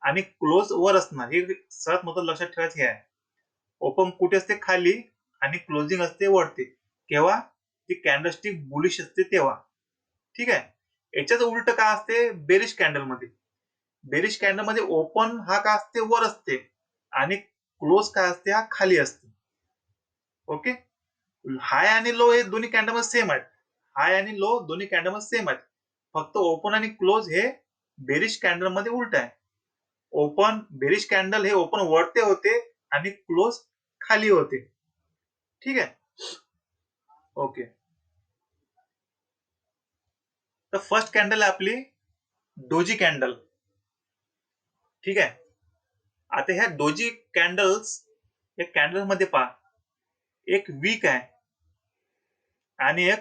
आणि क्लोज वर असणार. हे सर्वात महत्त्वाचं लक्षात ठेवायचं आहे. ओपन कुठे असते, खाली, आणि क्लोजिंग असते वरती. केव्हा, ती कॅन्डलस्टिक बुलिश असते तेव्हा, ठीक आहे. याच्याच उलट काय असते बेरिश कॅन्डल मध्ये. बेरिश कॅन्डल मध्ये ओपन हा काय असते, वर असते, आणि क्लोज काय असते, हा खाली असते. ओके, हाय आणि लो हे दोन्ही कॅन्डल मध्ये सेम आहेत. हाय आणि लो दोन्ही कॅन्डल मध्ये सेम आहेत. फक्त ओपन आणि क्लोज हे बेरिश कॅन्डल मध्ये उलट आहे. ओपन बेरिश कॅन्डल हे ओपन वरते होते आणि क्लोज खाली होते. ठीक आहे. ओके. तर फर्स्ट कॅन्डल आहे आपली डोजी कॅन्डल. ठीक आहे. आता ह्या डोजी कॅन्डल्स या कॅन्डल मध्ये पहा, एक वीक आहे आणि एक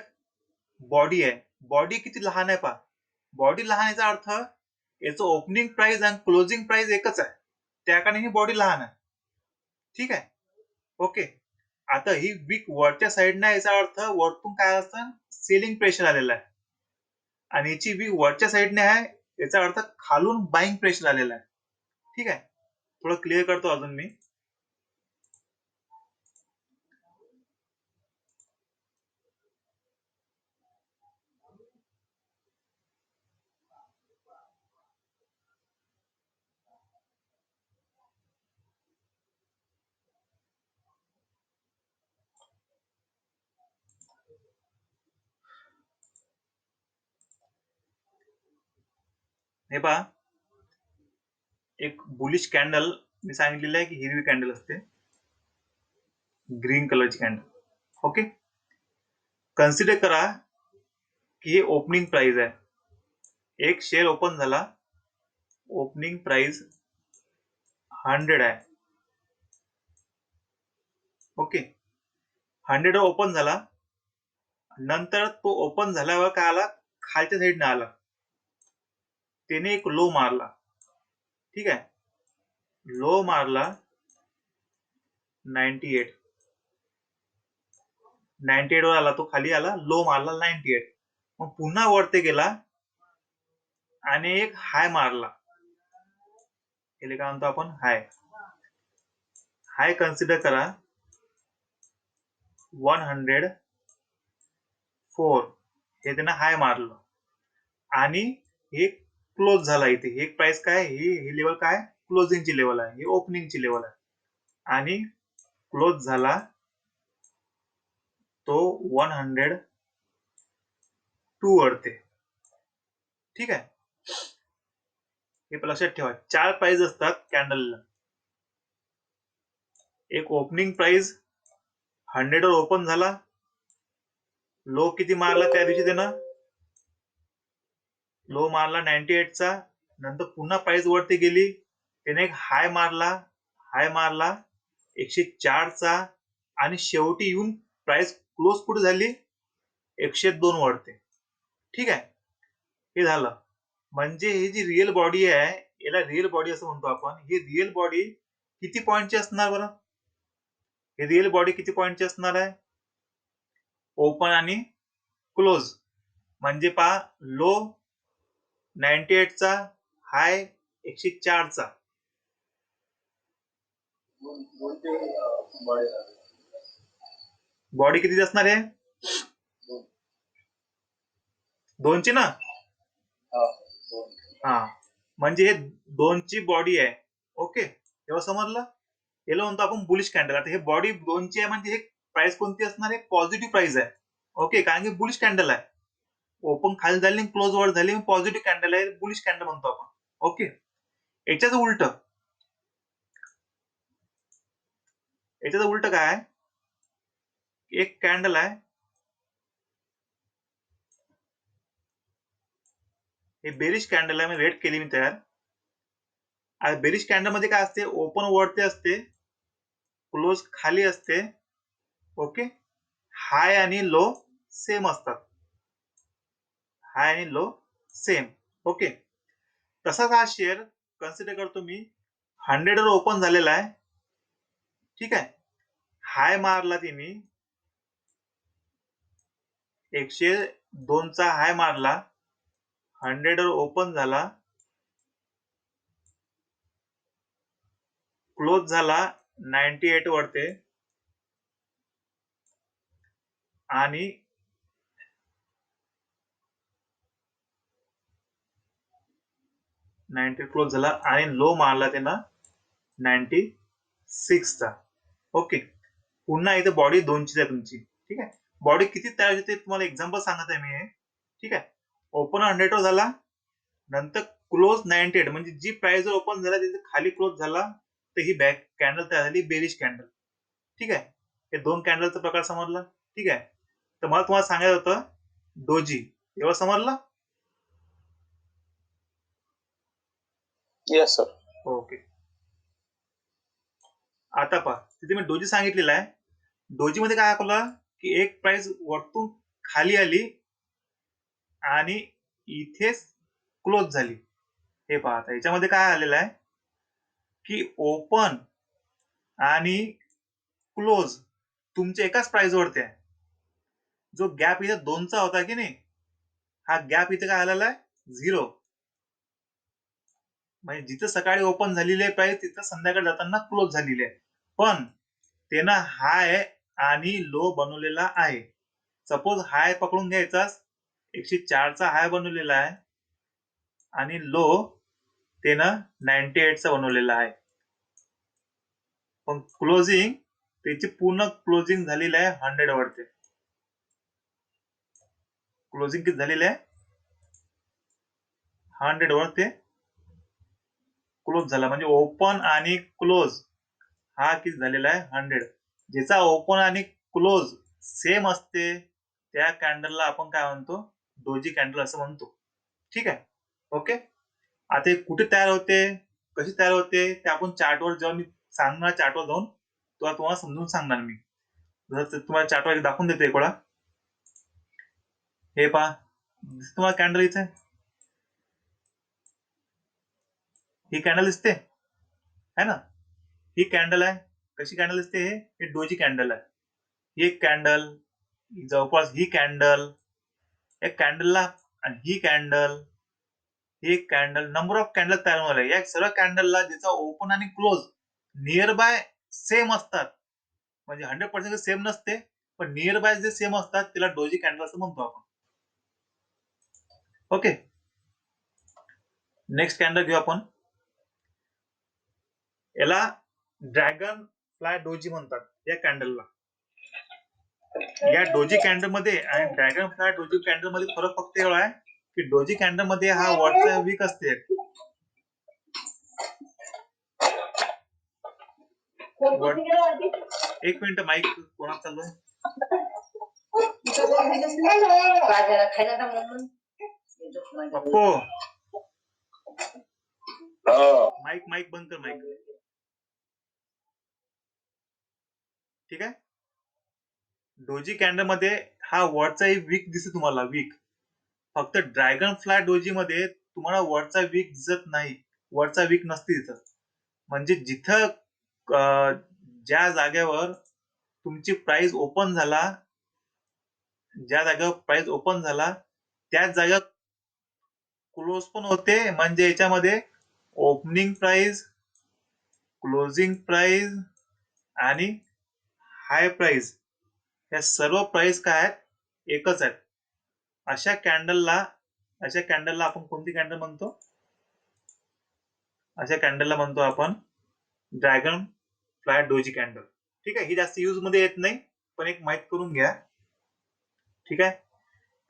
बॉडी आहे. बॉडी किती लहान आहे पहा. बॉडी लहान याचा अर्थ याचं ओपनिंग प्राइस आणि क्लोजिंग प्राइस एकच आहे, त्या कारणे ही बॉडी लहान आहे. ठीक आहे. ओके. आता ही वीक वरच्या साईडने याचा अर्थ वरतून काय असतं, सेलिंग प्रेशर आलेला आहे. आणि याची वीक वरच्या साईडने आहे याचा अर्थ खालून बाईंग प्रेशर आलेला आहे. ठीक आहे. थोडं क्लिअर करतो अजून मी. हे पहा, एक बुलिश कॅन्डल मी सांगितलेलं आहे की हिरवी कॅन्डल असते, ग्रीन कलरची कॅन्डल. ओके. कन्सिडर करा की हे ओपनिंग प्राइस आहे. एक शेअर ओपन झाला, ओपनिंग प्राइस 100 आहे. ओके. 100 ओपन झाला, नंतर तो ओपन झाल्यावर काय आला, खालच्या साईडने आला, त्याने एक लो मारला. ठीक आहे. लो मारला 98. 98 वर आला, तो खाली आला, लो मारला 98. मग पुन्हा वरती गेला आणि एक हाय मारला, याला काय म्हणतो आपण, हाय. हाय कन्सिडर करा 104, हे त्यानं हाय मारलं आणि हे क्लोज झाला. इथे हे प्राइस काय, ही लेवल काय, क्लोजिंगची लेवल आहे, ही ओपनिंगची लेवल आहे. आणि क्लोज झाला तो 102 वरते. ठीक आहे. हे लक्षात ठेवा, 4 प्राइस असतात कॅन्डलला. एक ओपनिंग प्राइस 100 वर ओपन झाला, लो किती मारला त्या दिवशी त्यानं, लो मारला 98 चा, नंतर पुन्हा प्राइस वरती गेली, त्याने एक हाय मारला, हाय मारला 104 चा, आणि शेवटी येऊन प्राइस क्लोज कुठे झाली, 102 वरती. ठीक आहे. हे झालं. म्हणजे ही जी रिअल बॉडी आहे, याला रिअल बॉडी असं म्हणतो आपण. ही रिअल बॉडी किती पॉइंटची असणार बरं, ही रिअल बॉडी किती पॉइंटची असणार आहे, ओपन आणि क्लोज. म्हणजे पहा, लो 98 चा, हाय 104 चा. बॉडी किती असणार आहे, 2 ची ना. हा, म्हणजे हे 2 ची बॉडी आहे. ओके. तेव्हा समजलं. याला म्हणतो आपण बुलिश कॅन्डल. आता हे बॉडी 2 ची आहे म्हणजे हे प्राइस कोणती असणार आहे, पॉझिटिव्ह प्राइस आहे. ओके. कारण की बुलिश कॅन्डल आहे, ओपन खाली झाली, क्लोज वर झाली, पॉझिटिव्ह कॅन्डल आहे, बुलिश कॅन्डल म्हणतो आपण. ओके. याच्याच उलट, याच्याच उलट काय, एक कॅन्डल आहे, हे बेरिश कॅन्डल आहे, रेड केली मी तयार. आता बेरिश कॅन्डल मध्ये काय असते, ओपन वरती असते, क्लोज खाली असते. ओके. हाय आणि लो सेम असतात, हाय आणि लो सेम. ओके. तसाच हा शेअर कन्सिडर करतो मी, 100 वर ओपन झालेला आहे. ठीक आहे. हाय मारला तिने, 102 चा हाय मारला, 100 वर ओपन झाला, क्लोज झाला 98 वरते, आणि 90 क्लोज झाला आणि लो मारला त्यानं 96 चा. ओके. पुन्हा इथे बॉडी 2 ची आहे तुमची. ठीक आहे. बॉडी किती तयार होते तुम्हाला एक्झाम्पल सांगत आहे मी. ठीक आहे. ओपन 100 वर झाला, नंतर क्लोज 98 म्हणजे जी प्राइस ओपन झाला त्याच्या खाली क्लोज झाला, तर ही बॅक कॅन्डल तयार झाली, बेरिश कॅन्डल. ठीक आहे, हे दोन कॅन्डलचा प्रकार समजला. ठीक आहे, तर मला तुम्हाला सांगायचं होतं डोजी, एवढं समजलं? Yes sir. ओके. आता पहा, तिथे मी डोजी सांगितलेला आहे. डोजी मध्ये काय दाखवलं की एक प्राइस वरतून खाली आली आणि इथेच क्लोज झाली. हे पहा, आता याच्यामध्ये काय आलेलं आहे की ओपन आणि क्लोज तुमच्या एकाच प्राइस वरती आहे. जो गॅप इथे 2चा होता की नाही, हा गॅप इथे काय आलेला आहे 0. म्हणजे जिथं सकाळी ओपन झालेली आहे प्राइस तिथं संध्याकाळी जाताना क्लोज झालेली आहे. पण त्यानं हाय आणि लो बनवलेला आहे. सपोज हाय पकडून घ्यायचा 104चा हाय बनवलेला आहे आणि लो त्यानं 98चा बनवलेला आहे. पण क्लोजिंग त्याची पूर्ण क्लोजिंग झालेली आहे 100 वरती. क्लोजिंग किती झालेली आहे 100 वर ते क्लोज झाला. म्हणजे ओपन आणि क्लोज हा किती झालेला आहे 100. ज्याचा ओपन आणि क्लोज सेम असते त्या कॅन्डलला आपण काय म्हणतो, डोजी कॅन्डल असं म्हणतो. ठीक आहे, ओके. आता हे कुठे तयार होते, कशी तयार होते ते आपण चार्टवर जेव्हा मी सांगणार, चार्टवर जाऊन तेव्हा तुम्हाला समजून सांगणार मी. जर तुम्हाला चार्टवर दाखवून देते एक वेळा. हे पहा, तुम्हाला कॅन्डल इथे, ही कॅन्डल दिसते है ना, ही कॅन्डल आहे. कशी कॅन्डल दिसते, हे डोजी कॅन्डल आहे. ही एक कॅन्डल, जवळपास ही कॅन्डल, एक कॅन्डलला आणि ही कॅन्डल, ही एक कॅन्डल, नंबर ऑफ कॅन्डल तयार होणार आहे. या सर्व कॅन्डलला ज्याचा ओपन आणि क्लोज नियर बाय सेम असतात, म्हणजे 100% सेम नसते, पण नियर बाय जे सेम असतात त्याला डोजी कॅन्डल असं म्हणतो आपण. ओके, नेक्स्ट कॅन्डल घेऊ आपण. याला ड्रॅगन फ्लाय डोजी म्हणतात या कॅन्डलला. या डोजी कॅन्डल मध्ये आणि ड्रॅगन फ्लाय डोजी कॅन्डल मध्ये फरक फक्त एवढा आहे की डोजी कॅन्डल मध्ये हा वरचा वीक असते. एक मिनिट, माईक कोणाचा चालू आहे? पप्पो, माईक माईक बंद कर, माईक. ठीक आहे, डोजी कॅन्डल मध्ये हा वरचा वीक दिसतो तुम्हाला, वीक. फक्त ड्रॅगन फ्लाय डोजी मध्ये तुम्हाला वरचा वीक दिसत नाही, वरचा वीक नसते तिथं. म्हणजे जिथं ज्या जागेवर तुमची प्राइस ओपन झाला, ज्या जागेवर प्राइस ओपन झाला त्याच जागेवर क्लोज पण होते. म्हणजे याच्यामध्ये ओपनिंग प्राइस, क्लोजिंग प्राइस आणि हाय प्राइस या सर्व प्राइस काय आहेत, एकच आहेत. अशा कॅन्डलला आपण कोणती कॅन्डल म्हणतो, अशा कॅन्डलला म्हणतो आपण ड्रॅगन फ्लाय डोजी कॅन्डल. ठीक आहे, ही जास्त यूज मध्ये येत नाही, पण एक माहित करून घ्या. ठीक आहे,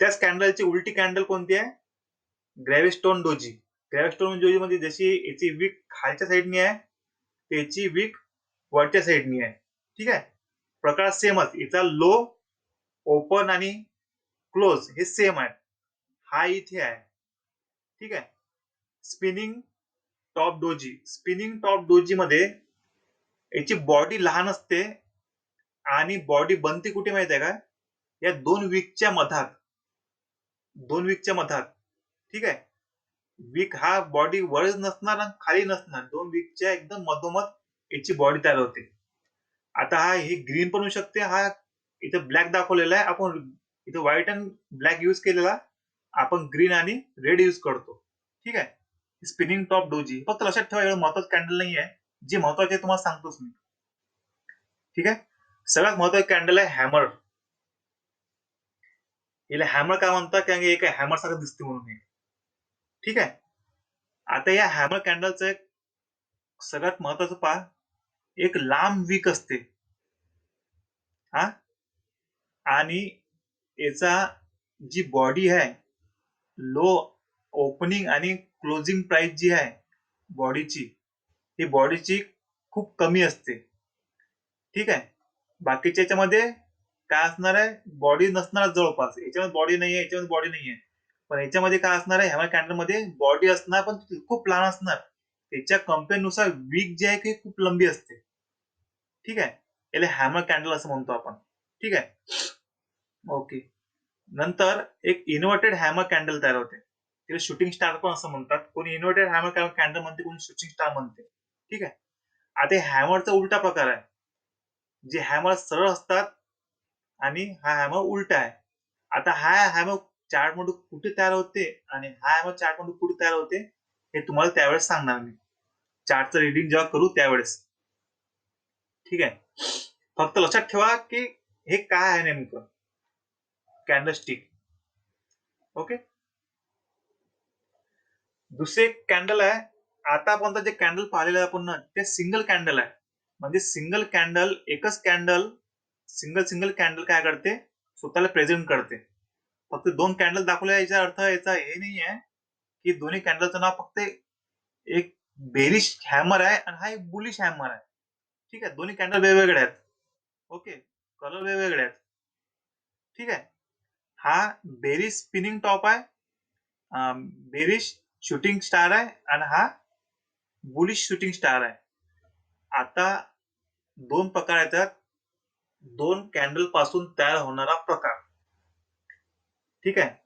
त्याच कॅन्डलची उलटी कॅन्डल कोणती आहे, ग्रॅव्हिस्टोन डोजी. ग्रॅव्हिस्टोन डोजी मध्ये जशी याची वीक खालच्या साईडनी आहे, त्याची वीक वरच्या साईडनी आहे. ठीक आहे, प्रकार सेमच. याचा लो, ओपन आणि क्लोज हे सेम आहे. हा इथे आहे. ठीक आहे, spinning top doji. Spinning top doji मध्ये याची बॉडी लहान असते आणि बॉडी बनते कुठे माहिती आहे का, या दोन वीकच्या मधात, दोन वीकच्या मधात. ठीक आहे, वीक हा बॉडी वरच नसणार आणि खाली नसणार, दोन वीकच्या एकदम मधोमध याची बॉडी तयार होते. आता हा हे ग्रीन पण होऊ शकते, हा इथे ब्लॅक दाखवलेला आहे, आपण इथे व्हाईट आणि ब्लॅक यूज केलेला, आपण ग्रीन आणि रेड यूज करतो. ठीक आहे, स्पिनिंग टॉप डोजी. फक्त लक्षात ठेवा, एवढं महत्वाचं कॅन्डल नाही आहे, जे महत्वाचे तुम्हाला सांगतोच मी. ठीक आहे, सगळ्यात महत्वाचं कॅन्डल आहे हॅमर. याला हॅमर का म्हणतात, कारण एक हॅमर सारखं दिसते म्हणून हे. ठीक आहे, आता या हॅमर कॅन्डलचं एक सगळ्यात महत्वाचं पहा, एक लांब वीक असते हा, आणि याचा जी बॉडी आहे लो ओपनिंग आणि क्लोजिंग प्राइस जी आहे बॉडीची, ही बॉडीची खूप कमी असते. ठीक आहे. बाकीच्या याच्यामध्ये काय असणार आहे, बॉडी नसणार जवळपास. याच्यामध्ये बॉडी नाहीये, याच्यामध्ये बॉडी नाहीये. पण याच्यामध्ये काय असणार आहे, ह्या कॅन्डल मध्ये बॉडी असणार पण ती खूप लहान असणार. त्याच्या कंपेअरनुसार वीक जी आहे ती खूप लंबी असते. ठीक आहे. याला हॅमर कॅन्डल असं म्हणतो आपण. ठीक आहे. ओके. नंतर एक इन्व्हर्टेड हॅमर कॅन्डल तयार होते. तिला शूटिंग स्टार पण असं म्हणतात. कोणी इन्व्हर्टेड हॅमर कॅन्डल म्हणते, कोणी शूटिंग स्टार म्हणते. ठीक आहे. आता हॅमरचा उलटा प्रकार आहे. जे हॅमर सरळ असतात आणि हा हॅमर उलटा आहे. आता हा हॅमर चार्ट मध्ये कुठे तयार होते आणि हा हॅमर चार्ट मध्ये कुठे तयार होते हे तुम्हाला त्यावेळेस सांगणार मी. चार्टचं रीडिंग जेव्हा करू त्यावेळेस. ठीक आहे. फक्त लक्षात ठेवा की हे काय आहे नेमकं कॅन्डलस्टिक. ओके. दुसरे कॅन्डल आहे. आतापर्यंत जे कॅन्डल पाहिलेलं आहे आपण ना, ते सिंगल कॅन्डल आहे. म्हणजे सिंगल कॅन्डल, एकच कॅन्डल, सिंगल कॅन्डल काय करते, स्वतःला प्रेझेंट करते. फक्त दोन कॅन्डल दाखवल्या याचा अर्थ याचा हे नाही आहे की दोन्ही कॅन्डलचं नाव फक्त एक बेरिश हॅमर आहे आणि हा एक बुलिश हॅमर आहे. ठीक आहे. दोन्ही कॅन्डल वेगवेगळे आहेत. ओके. कलर वेगवेगळे आहेत. ठीक आहे. हा बेरिश स्पिनिंग टॉप आहे, बेरिश शूटिंग स्टार आहे आणि हा बुलिश शूटिंग स्टार आहे. आता दोन प्रकार येतात, दोन कॅन्डल पासून तयार होणारा प्रकार. ठीक आहे.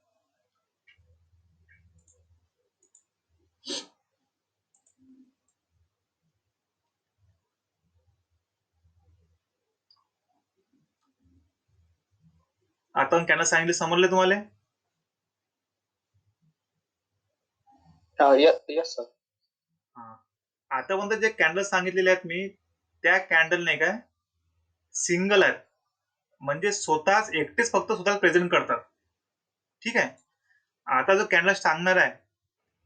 आता कॅन्डल सांगितले, समजले तुम्हाला? Yes sir. आतापर्यंत जे कॅन्डल सांगितलेले आहेत मी, त्या कॅन्डल नाही काय सिंगल आहेत. म्हणजे स्वतःच एकटेच फक्त स्वतःला प्रेझेंट करतात. ठीक आहे. आता जो कॅन्डल सांगणार आहे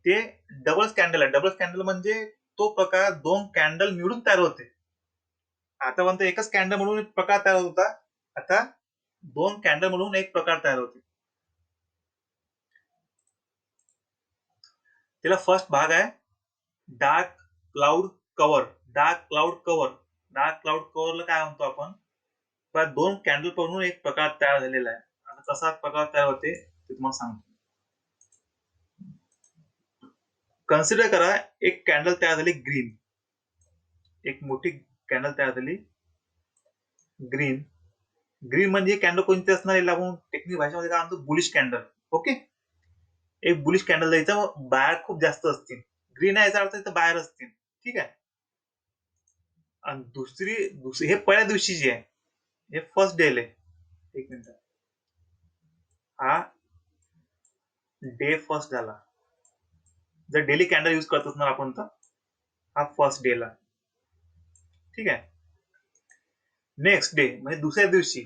ते डबल कॅन्डल आहे. डबल कॅन्डल म्हणजे तो प्रकार दोन कॅन्डल मिळून तयार होते. आतापर्यंत एकच कॅन्डल म्हणून एक प्रकार तयार होता. आता दोन कॅन्डल म्हणून एक प्रकार तयार होते. त्याला फर्स्ट भाग आहे dark cloud cover. Dark cloud cover. Dark cloud कव्हरला काय म्हणतो आपण, दोन कॅन्डल पासून एक प्रकार तयार झालेला आहे. आता कसा प्रकार तयार होते ते तुम्हाला सांगतो. कन्सिडर करा, एक कॅन्डल तयार झाली ग्रीन. एक मोठी कॅन्डल तयार झाली ग्रीन. ग्रीन म्हणजे कॅन्डल कोणती असणार, याला आपण टेक्निक भाषेमध्ये काय म्हणतो, बुलिश कॅन्डल. ओके. एक बुलिश कॅन्डल द्यायचं, बाहेर खूप जास्त असतील. ग्रीन आहे याचा अर्थ इथं बाहेर असतील. ठीक आहे. आणि दुसरी हे पहिल्या दिवशीची आहे, हे फर्स्ट डे आहे. एक मिनिट, हा डे फर्स्ट झाला. जर डेली कॅन्डल यूज करत असणार आपण तर हा फर्स्ट डे ला. ठीक आहे. नेक्स्ट डे म्हणजे दुसऱ्या दिवशी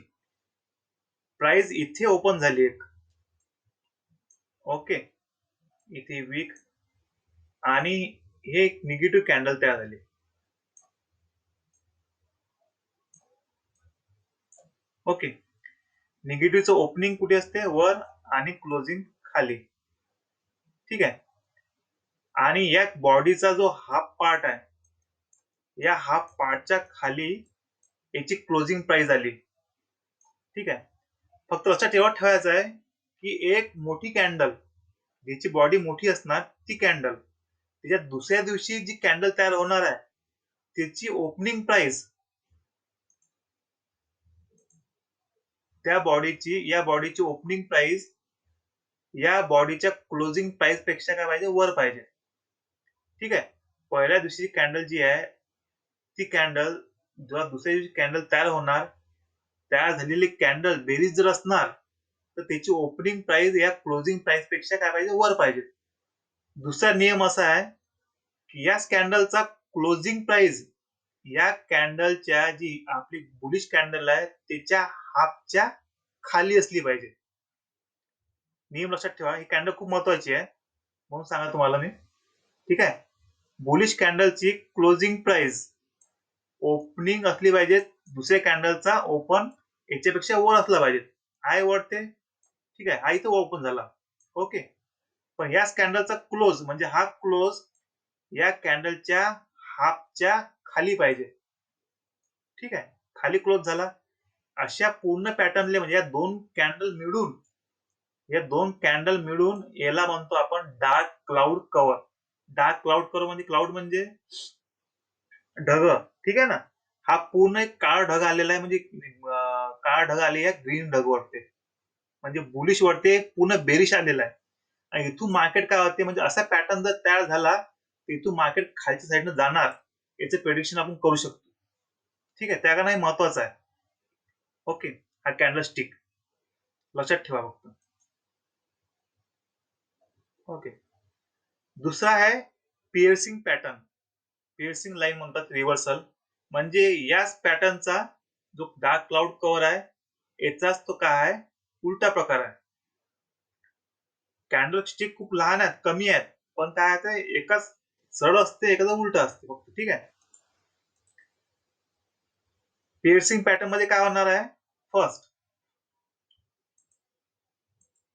प्राइस इथे ओपन झाली एक. ओके. इथे वीक आणि हे एक निगेटिव्ह कॅन्डल तयार झाले. ओके. निगेटिव्हचं ओपनिंग कुठे असते, वर, आणि क्लोजिंग खाली. ठीक आहे. आणि या बॉडीचा जो हाफ पार्ट आहे, या हाफ पार्टच्या खाली याची क्लोजिंग प्राइस आली. ठीक आहे. फक्त लक्षात ठेवायचं आहे की एक मोठी कॅन्डल ज्याची बॉडी मोठी असणार ती कॅन्डल, त्याच्या दुसऱ्या दिवशी जी कॅन्डल तयार होणार आहे त्याची ओपनिंग प्राइस या बॉडीची ओपनिंग प्राइस या बॉडीच्या क्लोजिंग प्राइस पेक्षा काय पाहिजे, वर पाहिजे. ठीक आहे. पहिल्या दिवशी कॅन्डल जी आहे ती कॅन्डल जेव्हा दुसऱ्या दिवशी कॅन्डल तयार होणार, तयार झालेली कॅन्डल बेरीज जर असणार तर त्याची ओपनिंग प्राइस या क्लोजिंग प्राइस पेक्षा काय पाहिजे, वर पाहिजे. दुसरा नियम असा आहे की या कॅन्डलचा क्लोजिंग प्राइस या कॅन्डलच्या जी आपली बुलिश कॅन्डल आहे त्याच्या हाफच्या खाली असली पाहिजे. नियम लक्षात ठेवा, ही कॅन्डल खूप महत्वाची आहे म्हणून सांगा तुम्हाला मी. ठीक आहे. बुलिश कॅन्डलची क्लोजिंग प्राइस ओपनिंग असली पाहिजे दुसऱ्या कॅन्डलचा ओपन याच्यापेक्षा वर असला पाहिजे. हाय वर ते. ठीक आहे. हा इथं ओपन झाला. ओके. पण या कॅन्डलचा क्लोज म्हणजे हा क्लोज या कॅन्डलच्या हाफच्या खाली पाहिजे. ठीक आहे, खाली क्लोज झाला. अशा पूर्ण पॅटर्नले म्हणजे या दोन कॅन्डल मिळून याला म्हणतो आपण dark cloud cover. Dark cloud cover म्हणजे क्लाउड म्हणजे ढग. ठीक आहे ना, हा पूर्ण एक काळा ढग आलेला आहे, म्हणजे काळा ढग आले आहे ग्रीन ढग वरते, म्हणजे बुलिश वरते पूर्ण बेरिश आलेला आहे. आणि इथून मार्केट काय होते, म्हणजे असा पॅटर्न जर तयार झाला तर इथून मार्केट खालच्या साईडनं जाणार, याचं प्रेडिक्शन आपण करू शकतो. ठीक आहे, त्या कारण हे महत्वाचं आहे. ओके, हा कॅन्डल स्टिक लक्षात ठेवा फक्त. ओके, दुसरा आहे पिअर्सिंग पॅटर्न. पिअर्सिंग लाईन म्हणतात रिव्हर्सल, म्हणजे याच पॅटर्नचा जो डार्क क्लाउड कव्हर आहे याचाच तो काय आहे, उलटा प्रकार आहे. कॅन्डल स्टिक खूप लहान आहेत, कमी आहेत, पण काय आहे, एकाच सरळ असते एकाच उलट असते फक्त. ठीक आहे, पिअर्सिंग पॅटर्न मध्ये काय होणार आहे, फर्स्ट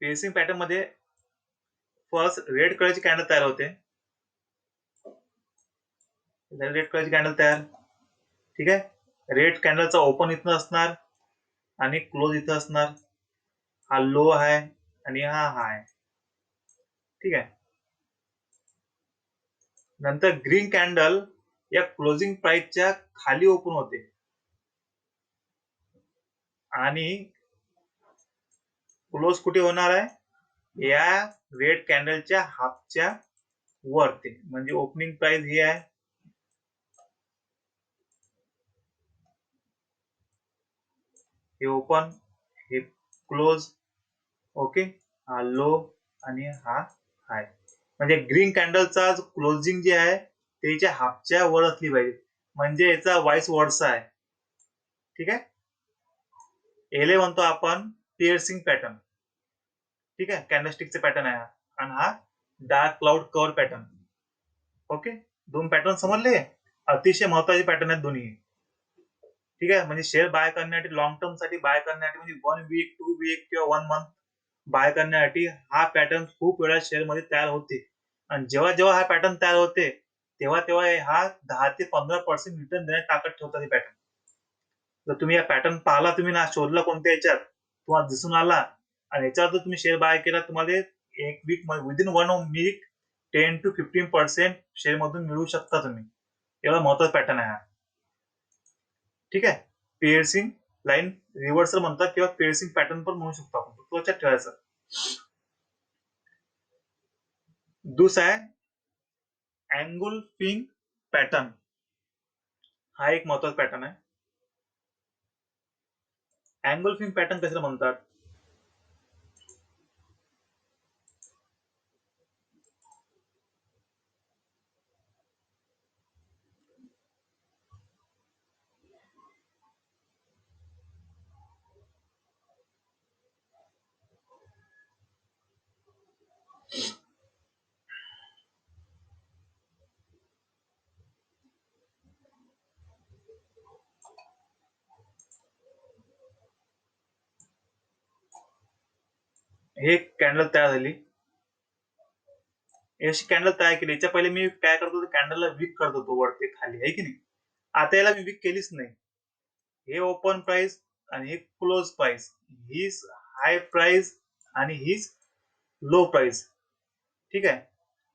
पिअर्सिंग पॅटर्न मध्ये फर्स्ट रेड कलरची कॅन्डल तयार होते. रेड कलरची कॅन्डल तयार. ठीक आहे, रेड कॅन्डलचा ओपन इथं असणार आणि क्लोज इथं असणार. हा लो आहे आणि हा हाय. ठीक आहे, नंतर ग्रीन कॅन्डल या क्लोजिंग प्राइसच्या खाली ओपन होते आणि क्लोज कुठे होणार आहे, या रेड कॅन्डलच्या हाफच्या वरती. म्हणजे ओपनिंग प्राइस ही आहे, हे ओपन, हे क्लोज. ओके, हा लो आणि हा हाय. म्हणजे ग्रीन कॅन्डलचा क्लोजिंग जे आहे त्याच्या हाफच्या वर असली पाहिजे, म्हणजे याचा वाईस वर्सा आहे. ठीक आहे, याला म्हणतो आपण पिअर्सिंग पॅटर्न. ठीक आहे, कॅन्डलस्टिकचा पॅटर्न आहे आणि हा dark cloud cover pattern. Okay, दोन पॅटर्न समजले, अतिशय महत्वाचे पॅटर्न आहेत दोन्ही. ठीक आहे, म्हणजे शेअर बाय करण्यासाठी, लॉंग टर्म साठी बाय करण्यासाठी, म्हणजे 1 वीक 2 वीक किंवा 1 मंथ बाय करण्यासाठी हा पॅटर्न खूप वेळा शेअर मध्ये तयार होते. आणि जेव्हा जेव्हा हा पॅटर्न तयार होते तेव्हा तेव्हा हा 10 ते 15% रिटर्न देण्याची ताकद ठेवतात हे पॅटर्न. जर तुम्ही या पॅटर्न पाहिला, तुम्ही ना शोधला कोणत्या याच्यात तुम्हाला दिसून आला आणि याच्यावर जर तुम्ही शेअर बाय केला, तुम्हाला एक week within 1 week 10 to 15% share मधून मिळू शकता तुम्ही. एवढा महत्वाचा पॅटर्न आहे हा. ठीक आहे, पिअर्सिंग लाईन रिव्हर्सल म्हणतात किंवा पिअर्सिंग पॅटर्न पण म्हणू शकतो आपण, तो लक्षात ठेवायचा. दुसरा आहे अँगुलफिंग पॅटर्न. हा एक महत्वाचा पॅटर्न आहे. अँगुलफिंग पॅटर्न कशाला म्हणतात, हे कॅन्डल तयार झाली, अशी कॅन्डल तयार केली. याच्या पहिले मी काय करतो, कॅन्डलला वीक करत होतो वरती खाली, आहे की नाही. आता याला मी वीक केलीच नाही. हे ओपन प्राइस आणि हे क्लोज प्राइस, हीच हाय प्राइस आणि हीच लो प्राइस. ठीक आहे,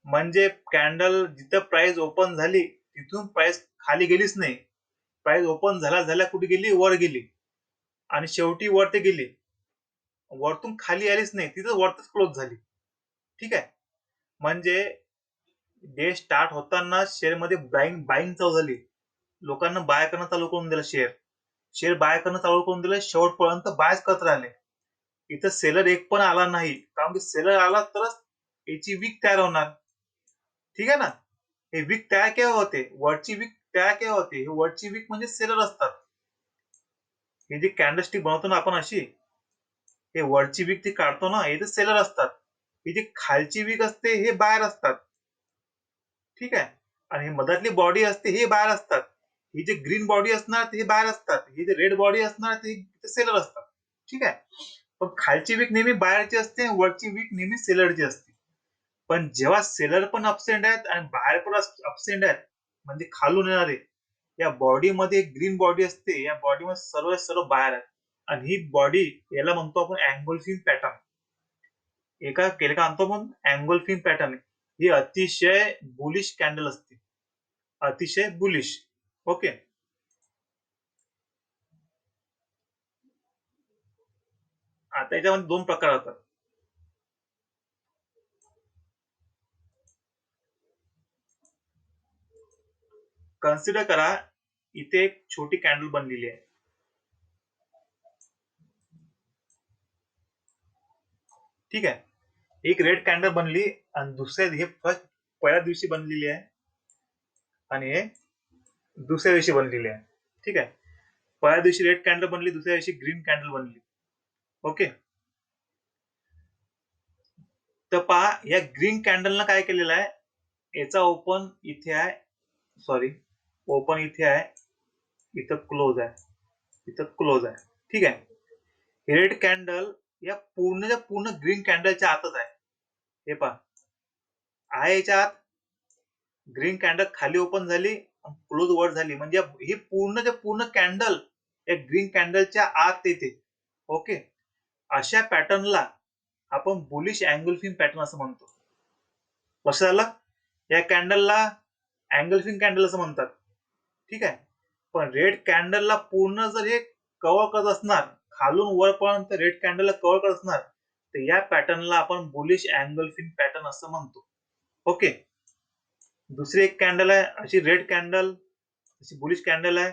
म्हणजे कॅन्डल जिथं प्राइस ओपन झाली तिथून प्राइस खाली गेलीच नाही. प्राइस ओपन झाल्या झाल्या कुठे गेली, वर गेली आणि शेवटी वरती गेली, वरतून खाली आलीच नाही, तिथं वरतीच क्लोज झाली. ठीक आहे, म्हणजे डे स्टार्ट होताना शेअर मध्ये बाईंग चालू झाली, लोकांना बाय करणं चालू करून दिलं, शेअर बाय करणं चालू करून दिलं, शेवटपर्यंत बायच करत राहिले. इथं सेलर एक पण आला नाही, कारण की सेलर आला तरच याची वीक तयार होणार. ठीक आहे ना, हे वीक तयार केव्हा होते, वरची वीक तयार केव्हा होते, हे वरची वीक म्हणजे सेलर असतात. हे जी कॅन्डलस्टिक बनवतो ना आपण अशी, हे वरची वीक ती काढतो ना, हे तर सेलर असतात. ही जी खालची वीक असते हे बाहेर असतात. ठीक आहे, आणि ही मधातली बॉडी असते हे बाहेर असतात. ही जी ग्रीन बॉडी असणार हे बाहेर असतात, ही जी रेड बॉडी असणार ते सेलर असतात. ठीक आहे, पण खालची वीक नेहमी बाहेरची असते, वरची वीक नेहमी सेलरची असते. पण जेव्हा सेलर पण अपसेंट आहेत आणि बाहेर पण अपसेंट आहेत, म्हणजे खालून येणारे, या बॉडीमध्ये ग्रीन बॉडी असते, या बॉडीमध्ये सर्व सर्व बाहेर आहे. आणि ही बॉडी, याला म्हणतो आपण अँगोल्फिन पॅटर्न. एका केलं का म्हणतो आपण अँगोल्फिन पॅटर्न. ही अतिशय बुलिश कॅन्डल असते, अतिशय बुलिश. ओके. आता याच्यामध्ये दोन प्रकार होतात. कन्सिडर करा, इथे एक छोटी कॅन्डल बनलेली आहे. ठीक आहे. एक रेड कॅन्डल बनली आणि हे फर्स्ट पहिल्या दिवशी बनलेली आहे आणि हे दुसऱ्या दिवशी बनलेली आहे. ठीक आहे. पहिल्या दिवशी रेड कॅन्डल बनली, दुसऱ्या दिवशी ग्रीन कॅन्डल बनली. ओके. तर पहा, या ग्रीन कॅन्डलनं काय केलेलं आहे, याचा ओपन इथे आहे, सॉरी, ओपन इथे आहे, इथं क्लोज आहे, इथं क्लोज आहे. ठीक आहे. रेड कॅन्डल या पूर्णच्या पूर्ण ग्रीन कॅन्डलच्या आतच आहे. हे पहा, आहे याच्या आत. ग्रीन कॅन्डल खाली ओपन झाली, क्लोज वर झाली, म्हणजे ही पूर्णच्या पूर्ण कॅन्डल या ग्रीन कॅन्डलच्या आत येते. ओके. अशा पॅटर्नला आपण बुलिश अँगल्फिन पॅटर्न असं म्हणतो. कसं झालं, या कॅन्डलला अँगल्फिन कॅन्डल असं म्हणतात. ठीक आहे. पण रेड कॅन्डलला पूर्ण जर हे कव्हर करत असणार, खालून वरपर्यंत रेड कॅन्डलला कव्हर करत असणार, तर या पॅटर्नला आपण बुलिश अँगल्फिन पॅटर्न असं म्हणतो. ओके. दुसरी एक कॅन्डल आहे अशी रेड कॅन्डल, अशी बुलिश कॅन्डल आहे,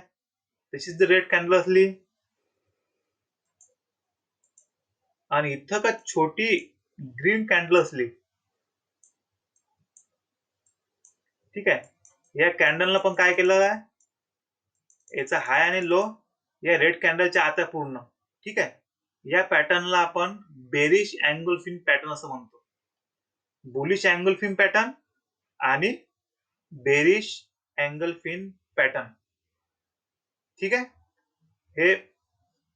तशीच जर रेड कॅन्डल असली आणि इथं का छोटी ग्रीन कॅन्डल असली, ठीक आहे, या कॅन्डलनं पण काय केलं आहे, याचा हाय आणि लो या रेड कॅन्डलच्या आत आहे पूर्ण. ठीक आहे. या पॅटर्नला आपण बेरिश अँगल्फिन पॅटर्न असं म्हणतो. बुलिश अँगल्फिन पॅटर्न आणि बेरिश अँगल्फिन पॅटर्न. ठीक आहे. हे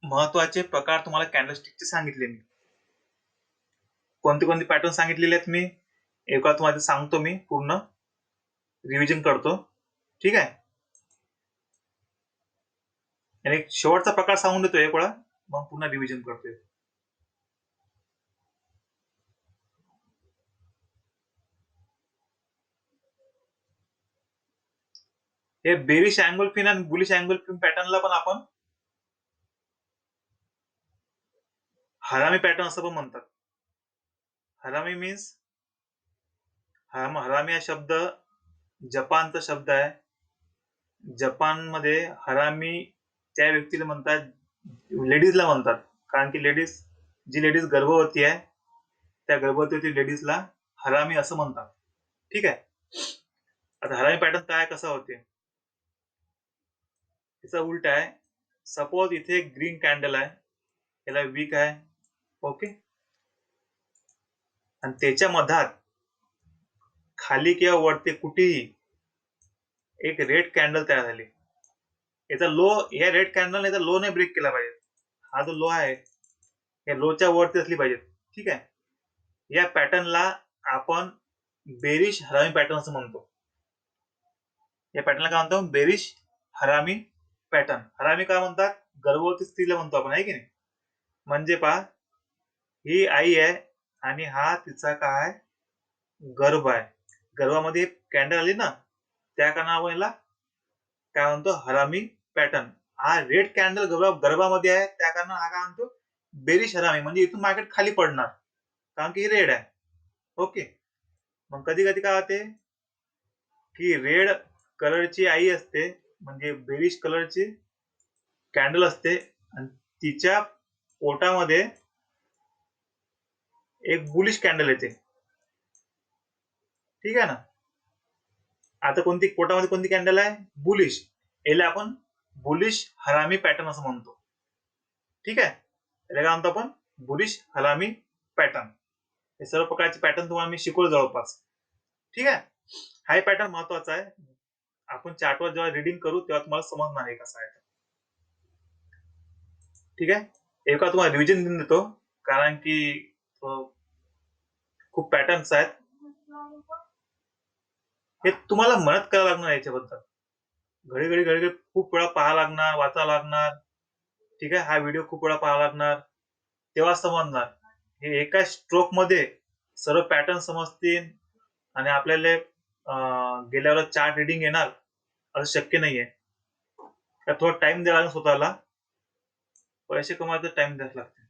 महत्वाचे प्रकार तुम्हाला कॅन्डलस्टिकचे सांगितले मी. कोणते कोणते पॅटर्न सांगितलेले आहेत मी एका तुम्हाला सांगतो, मी पूर्ण रिव्हिजन करतो. ठीक आहे. आणि एक शेवटचा प्रकार सांगून देतो एक वेळा, मग पुन्हा रिव्हिजन करतोय. हे बेरिश अँगल्फिन आणि बुलिश अँगल्फिन पॅटर्नला पण आपण हरामी पॅटर्न असं पण म्हणतात. हरामी मीन्स, हरामी हा शब्द जपानचा शब्द आहे. जपानमध्ये हरामी त्या व्यक्तीला म्हणतात, लेडीजला म्हणतात, कारण की जी लेडीज गर्भवती आहे, त्या गर्भवती लेडीजला हरामी असं म्हणतात. ठीक आहे. आता हरामी पॅटर्न काय कसा होते, याचा उलट आहे. सपोज इथे एक ग्रीन कॅन्डल आहे, याला वीक आहे. ओके. आणि त्याच्या मधात खाली किंवा वरती कुठेही एक रेड कॅन्डल तयार झाली. याचा लो, या रेड कॅन्डल याचा लो नाही ब्रेक केला पाहिजे. हा जो लो आहे या लोच्या वरती असली पाहिजे. ठीक आहे. या पॅटर्नला आपण बेरिश हरामी पॅटर्न असं म्हणतो. या पॅटर्नला काय म्हणतो, बेरिश हरामी पॅटर्न. हरामी काय म्हणतात, गर्भवती स्त्रीला म्हणतो आपण, आहे की नाही. म्हणजे पहा, ही आई आहे आणि हा तिचा काय गर्भ आहे. गर्भामध्ये कॅन्डल आली ना, त्या कारणावर याला काय म्हणतो, हरामी पॅटर्न. हा रेड कॅन्डल गर्भामध्ये आहे, त्या कारण हा काय म्हणतो, बेरिश हरामी. म्हणजे इथून मार्केट खाली पडणार, कारण की रेड आहे. ओके. मग कधी कधी काय होते की रेड कलरची आई असते, म्हणजे बेरिश कलरची कॅन्डल असते, आणि तिच्या पोटामध्ये एक बुलिश कॅन्डल येते. ठीक आहे ना. आता पोटामध्ये कोणती कॅन्डल आहे, बुलिश. याला आपण बुलिश हरामी पॅटर्न असं म्हणतो. ठीक आहे. याला काय म्हणतो आपण, बुलिश हरामी पॅटर्न. हे सर्व प्रकारचे पॅटर्न तुम्हाला मी शिकवलं जवळपास. ठीक आहे. हा पॅटर्न महत्वाचा आहे. आपण चार्टवर जेव्हा रीडिंग करू तेव्हा तुम्हाला समजणार आहे कसा आहे. ठीक आहे. एका तुम्हाला रिव्हिजन देऊन देतो, कारण की खूप पॅटर्न्स आहेत. हे तुम्हाला मेहनत करावं लागणार याच्याबद्दल. घडी घडी घडी घडी खूप वेळा पाहा लागणार, वाचा लागणार. ठीक आहे, हा व्हिडिओ खूप वेळा पाहावा लागणार, तेव्हा समजणार. हे एका स्ट्रोक मध्ये सर्व पॅटर्न समजतील आणि आपल्याला गेल्यावर चार्ट रिडिंग येणार असं शक्य नाहीये. तर थोडा टाइम द्यावा लागेल स्वतःला. पैसे कमवायचा टाइम द्यावा लागते.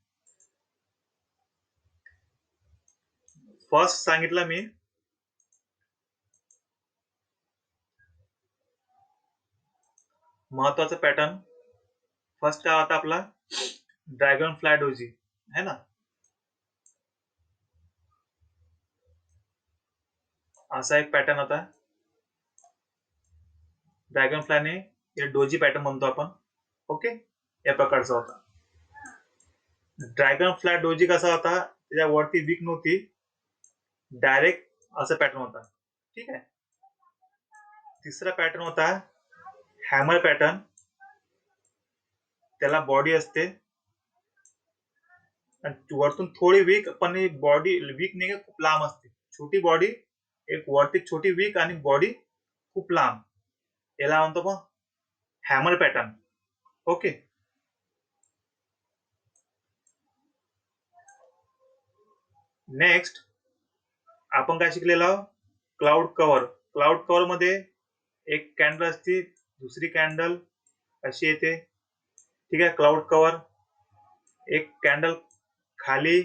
फर्स्ट सांगितलं मी महत्वाचा पॅटर्न. फर्स्ट काय होता आपला ड्रॅगन फ्लाय डोजी है ना. असा एक पॅटर्न होता ड्रॅगन फ्लायने, डोजी पॅटर्न म्हणतो आपण. ओके, या प्रकारचा होता ड्रॅगन फ्लाय डोजी. कसा होता, त्याच्यावरती वीक नव्हती, डायरेक्ट असा पॅटर्न होता. ठीक आहे. तिसरा पॅटर्न होता हॅमर पॅटर्न. त्याला बॉडी असते आणि वरतून थोडी वीक, पण बॉडी वीक नाही, खूप लांब असते. छोटी बॉडी, एक वरती छोटी वीक आणि बॉडी खूप लांब. याला म्हणतो मग हॅमर पॅटर्न. ओके. नेक्स्ट आपण काय शिकलेलो आहोत, क्लाउड कव्हर. क्लाउड कव्हर मध्ये एक कॅन्डल असते, दुसरी कॅन्डल अशी येते. ठीक आहे. क्लाउड कव्हर, एक कॅन्डल खाली,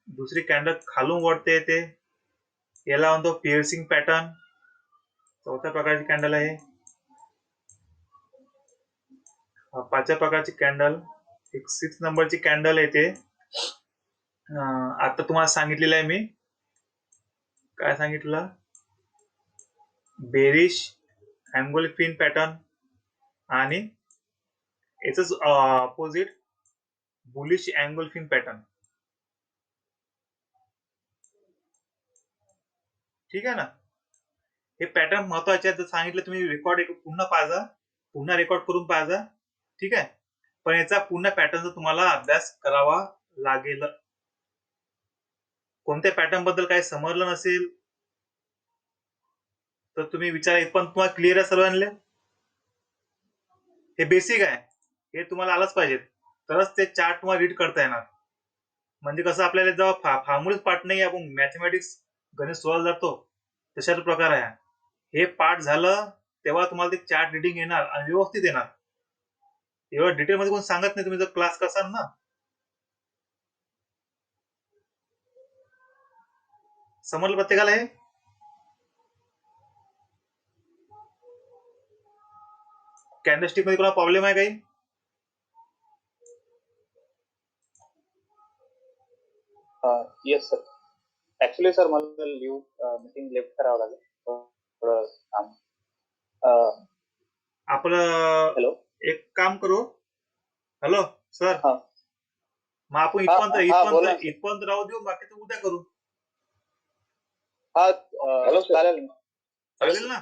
दुसरी कॅन्डल खालून वरती येते. याला म्हणतो पिअर्सिंग पॅटर्न. चौथ्या प्रकारची कॅन्डल आहे. पाचव्या प्रकारची कॅन्डल, एक 6 नंबरची कॅन्डल येते. आता तुम्हाला सांगितलेलं आहे मी, काय सांगितलं, बेरिश अँगोलिफिन पॅटर्न आणि याच अपोजिट बुलिश अँगोलिफिन पॅटर्न. ठीक आहे ना. हे पॅटर्न महत्वाचे आहेत. सांगितलं तुम्ही रेकॉर्ड पुन्हा पाहा, पुन्हा रेकॉर्ड करून पाहा. ठीक आहे. पण याचा पुन्हा पॅटर्नचा तुम्हाला अभ्यास करावा लागेल. कोणत्या पॅटर्न बद्दल काही समजलं नसेल तर तुम्ही विचारा. पण तुम्हाला क्लिअर आहे सर्वांना, हे बेसिक आहे, हे तुम्हाला आलंच पाहिजे, तरच ते चार्ट तुम्हाला रीड करता येणार. म्हणजे कसं, आपल्याला जेव्हा फॉर्म्युलेच पाठ नाही, आपण मॅथमॅटिक्स गणित सोडवायला जातो तशाच प्रकार आहे. हे पाठ झालं तेव्हा तुम्हाला ते चार्ट रिडिंग येणार आणि व्यवस्थित येणार. एवढं डिटेल मध्ये कोण सांगत नाही, तुम्ही जर क्लास करसाल ना. समजलं प्रत्येकाला हे. कॅन्डलस्टिक मध्ये कोणा प्रॉब्लेम आहे काही? Yes sir. ऍक्च्युली सर मला मीटिंग लेफ्ट करावं लागेल, थोडं काम. आपलं हॅलो, एक काम करू. हॅलो सर, हा मग आपण हा बोला इथपर्यंत सर. इथपर्यंत राहू देऊ, बाकीचं उद्या करू. हा हॅलो सर, चालेल ना. चालेल ना.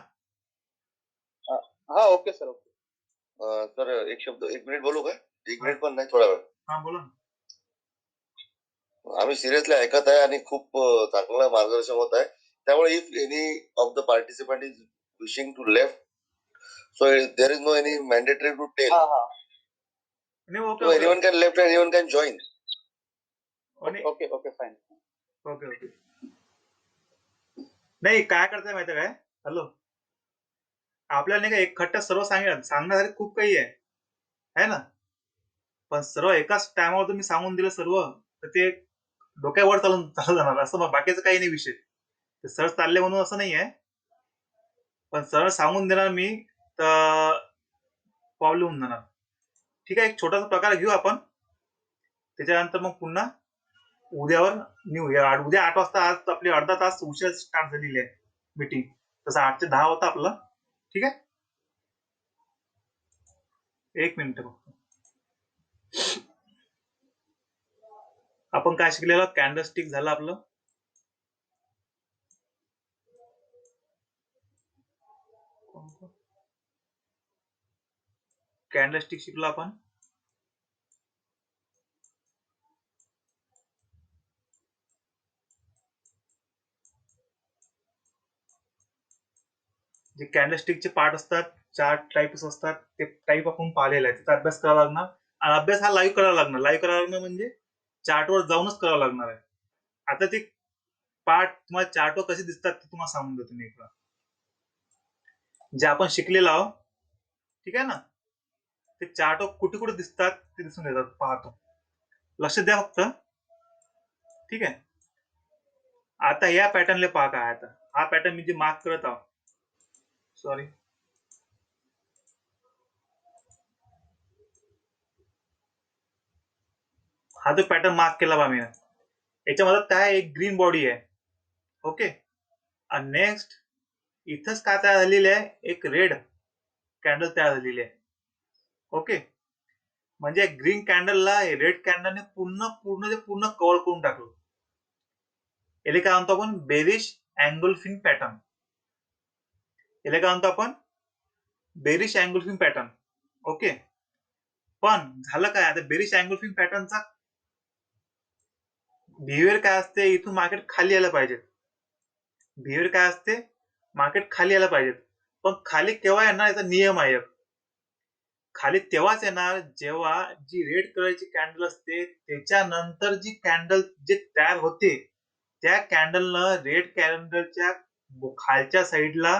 हा ओके सर, ओके. सर एक शब्द, 1 मिनिट बोलू का? 1 मिनिट पण नाही, थोडा वेळ. हा बोला ना. आम्ही सिरियसली ऐकत आहे आणि खूप चांगलं मार्गदर्शन होत आहे. त्यामुळे if any of the participant is wishing to left, so there is no any mandatory to tell. हा हा नाही, okay So okay anyone can left and anyone can join. Okay okay fine. Okay okay. नाही, काय करताय माहिती काय, hello, आपल्याला नाही का एक खट्टा सर्व सांगण्यासाठी खूप काही आहे ना. पण सर्व एकाच टायमावर तुम्ही सांगून दिलं सर्व, तर ते डोक्यावर चालू जाणार. असं बाकीचं काही नाही विषय. ते सर चालले म्हणून असं नाही आहे, पण सरळ सांगून देणार मी तर प्रॉब्लेम होऊन जाणार. ठीक आहे. एक छोटासा प्रकार घेऊ आपण, त्याच्यानंतर मग पुन्हा उद्यावर निघूया. उद्या 8 वाजता. आज आपली अर्धा तास उशीर स्टार्ट झालेली आहे मीटिंग, तसं 8 ते 10 होता आपलं. ठीक आहे. 1 मिनिट फक्त. आपण काय शिकलेलं, कॅन्डलस्टिक झालं आपलं. कॅन्डलस्टिक शिकलो आपण. जे कॅन्डलस्टिकचे पार्ट असतात, चार्ट टाईप्स असतात, ते टाईप आपण पाहिलेला आहे. त्याचा अभ्यास करावा लागणार आणि अभ्यास हा लाईव्ह करावा लागणार. लाईव्ह करावा लागणार म्हणजे चार्टवर जाऊनच करावा लागणार आहे. आता ते पार्ट तुम्हाला चार्टवर कसे दिसतात ते तुम्हाला सांगून देतो मी एकदा. जे आपण शिकलेलो आहोत, ठीक आहे ना, ते चार्टवर कुठे कुठे दिसतात ते दिसून येतात, पाहतो. लक्ष द्या फक्त, ठीक आहे. आता या पॅटर्नला पहा काय आता. हा पॅटर्न मी जे मार्क करत आहोत, सॉरी, हा जो पॅटर्न मार्क केला बा मी, याच्यामध्ये काय एक ग्रीन बॉडी आहे, ओके. आणि नेक्स्ट इथंच काय तयार झालेली आहे, एक रेड कॅन्डल तयार झालेली आहे, ओके. म्हणजे ग्रीन कॅन्डलला रेड कॅन्डलने पूर्ण कव्हर करून टाकलं. याला काय म्हणतो आपण, बेरिश अँगुलफिंग पॅटर्न. याला काय म्हणतो आपण, बेरिश अँगुलफिंग पॅटर्न, ओके. पण झालं काय, आता बेरिश अँगुलफिंग पॅटर्नचा बिहेवियर काय असते, इथून मार्केट खाली यायला पाहिजे. बिहेवियर काय असते, मार्केट खाली यायला पाहिजे. पण खाली केव्हा येणार, याचा नियम आहे. खाली तेव्हाच येणार जेव्हा जी रेड कलरची कॅन्डल असते त्याच्यानंतर जी कॅन्डल जे तयार होते, त्या कॅन्डलनं रेड कॅन्डलच्या खालच्या साईडला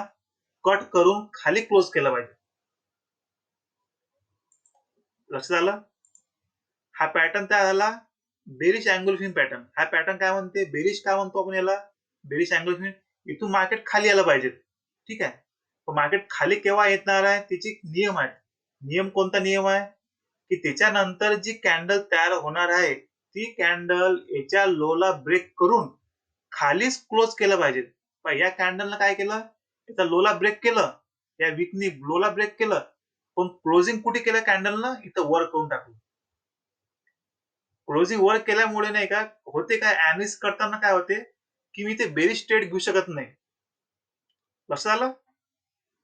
कट करून खाली क्लोज केलं पाहिजे. लक्षात आलं. हा पॅटर्न तयार झाला बेरिश अँगुलफिंग पॅटर्न. हा पॅटर्न काय म्हणते, बेरिश काय म्हणतो आपण याला, बेरिश अँगुलफिंग. इथून मार्केट खाली यायला पाहिजे, ठीक आहे. पण मार्केट खाली केव्हा येणार आहे, त्याची नियम आहे. नियम कोणता नियम आहे, की त्याच्यानंतर जी कॅन्डल तयार होणार आहे ती कॅन्डल याच्या लोला ब्रेक करून खालीच क्लोज केलं पाहिजे. या कॅन्डलनं काय केलं, याचा लोला ब्रेक केलं, या वीकनी लोला ब्रेक केलं, पण क्लोजिंग कुठे केलं कॅन्डलनं, इथं वर करून टाकलं. क्लोजिंग वर केल्यामुळे नाही का होते, काय अॅनालिसिस करताना काय होते, की मी ते बेरिश ट्रेड घेऊ शकत नाही. लक्षात आलं.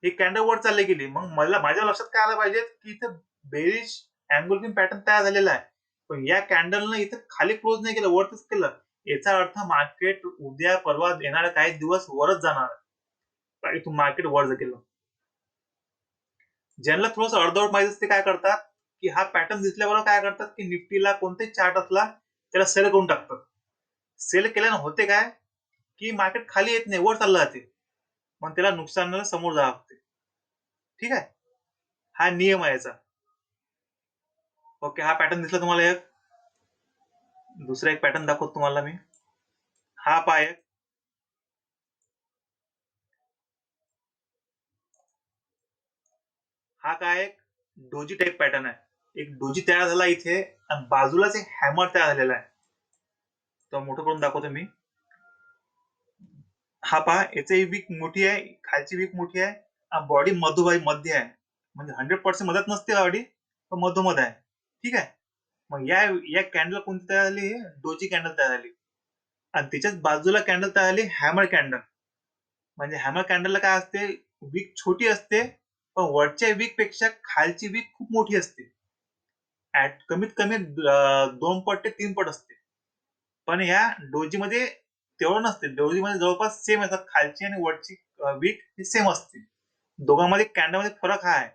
ही कॅन्डल वर चालली गेली, मग मला माझ्या लक्षात काय आलं पाहिजे, की इथं बेरिश अँगुलफिंग पॅटर्न तयार झालेला आहे, पण या कॅन्डलनं इथं खाली क्लोज नाही केलं, वरच केलं. याचा अर्थ मार्केट उद्या परवा येणाऱ्या काही दिवस वरच जाणार आहे. इथून मार्केट वर गेलं. ज्यांना थोडंसं अर्धवट माहिती असते काय करतात, की हा पॅटर्न दिसल्याबरोबर काय करतात, की निफ्टीला कोणतेही चार्ट असला त्याला सेल करून टाकतात. सेल केल्यानं होते काय, की मार्केट खाली येत नाही, वर चाललं जाते, मग त्याला नुकसानाला समोर जावं लागते. ठीक आहे, हा नियम आहे याचा. ओके, हा पॅटर्न दिसला तुम्हाला. एक दुसरा एक पॅटर्न दाखवतो तुम्हाला मी. हा पहा, एक हा काय एक डोजी टाइप पॅटर्न आहे. एक डोजी तयार झाला इथे आणि बाजूलाच एक हॅमर तयार झालेला आहे. तो मोठं करून दाखवतो मी. हा पहा, याची वीक मोठी आहे, खालची वीक मोठी आहे, बॉडी मध्ये आहे. म्हणजे 100% मदत नसते बॉडी, पण मधोमध आहे, ठीक आहे. मग या या कॅन्डल कोणती तयार झाली, डोजी कॅन्डल तयार झाली. आणि त्याच्याच बाजूला कॅन्डल तयार झाली हॅमर कॅन्डल. म्हणजे हॅमर कॅन्डलला काय असते, वीक छोटी असते, पण वरच्या वीक पेक्षा खालची वीक खूप मोठी असते. कमीत कमी 2 पट ते 3 पट असते. पण ह्या डोजी मध्ये तेवढं नसते. डोजी मध्ये जवळपास सेम असतात, खालची आणि वरची वीक ही सेम असते. दोघांमध्ये कॅन्डल मध्ये फरक हा आहे,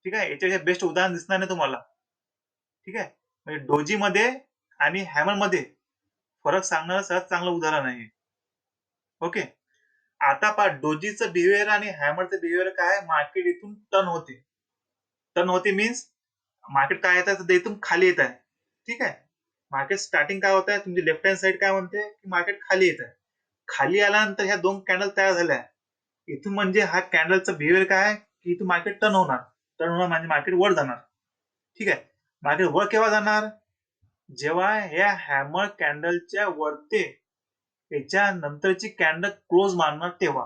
ठीक आहे. याच्या बेस्ट उदाहरण दिसणार नाही तुम्हाला, ठीक आहे. म्हणजे डोजी मध्ये आणि हॅमर मध्ये फरक सांगणारं सर्वात चांगलं उदाहरण आहे, ओके. आता पहा, डोजीचं बिहेवियर आणि हॅमरचं बिहेवियर काय, मार्केट इथून टर्न होते. टर्न होते मीन्स मार्केट काय येत आहे, इथून खाली येत आहे, ठीक आहे. मार्केट स्टार्टिंग काय होत आहे, तुमची लेफ्ट हँड साईड काय म्हणते, की मार्केट खाली येत आहे. खाली आल्यानंतर ह्या 2 कॅन्डल तयार झाल्या इथून. म्हणजे हा कॅन्डलचा बिहेवियर काय आहे, की इथून मार्केट टर्न होणार. टर्न होणार म्हणजे मार्केट वर जाणार, ठीक आहे. मार्केट वर केव्हा जाणार, जेव्हा ह्या हॅमर कॅन्डलच्या वरते याच्या नंतरची कॅन्डल क्लोज मारणार तेव्हा.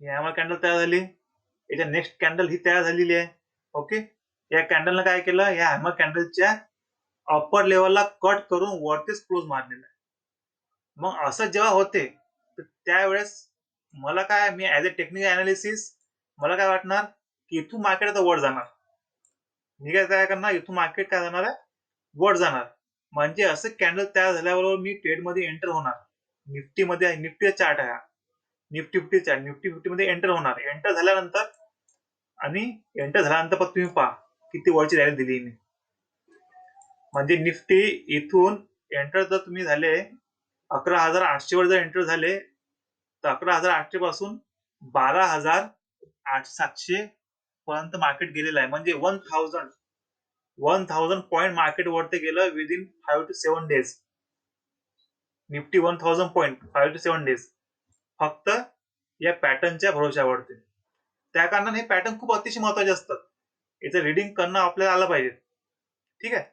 हॅमर कॅन्डल तयार झाली, याच्या नेक्स्ट कॅन्डल ही तयार झालेली आहे, ओके. या कॅन्डलनं काय केलं, या हॅमर कॅन्डलच्या अप्पर लेवलला कट करून वरतीच क्लोज मारलेला आहे. मग असं जेव्हा होते तर त्यावेळेस मला काय, मी ऍज अ टेक्निकल अनालिसिस मला काय वाटणार, की इथून मार्केट आता वर जाणार. मी काय करणार, इथून मार्केट काय जाणार आहे, वर जाणार. म्हणजे असं कॅन्डल तयार झाल्याबरोबर मी ट्रेड मध्ये एंटर होणार. निफ्टीचा चार्ट आहे, निफ्टी 50 आहे, निफ्टी 50 मध्ये एंटर होणार. एंटर झाल्यानंतर पण तुम्ही पहा किती वरची रॅली दिली मी. म्हणजे निफ्टी इथून एंटर जर तुम्ही झाले 11,800 वर जर एंटर झाले तर 11,800 पासून 12,700 पर्यंत मार्केट गेलेलं आहे. म्हणजे 1000 पॉईंट मार्केट वरती गेलं within 5 to 7 days. Nifty 1000 point 5 to 7 days फक्त या पॅटर्नच्या भरोशावरती. त्या कारणाने हे पॅटर्न खूप अतिशय महत्वाचे असतात. याचं रिडिंग करणं आपल्याला आलं पाहिजे. ठीक आहे.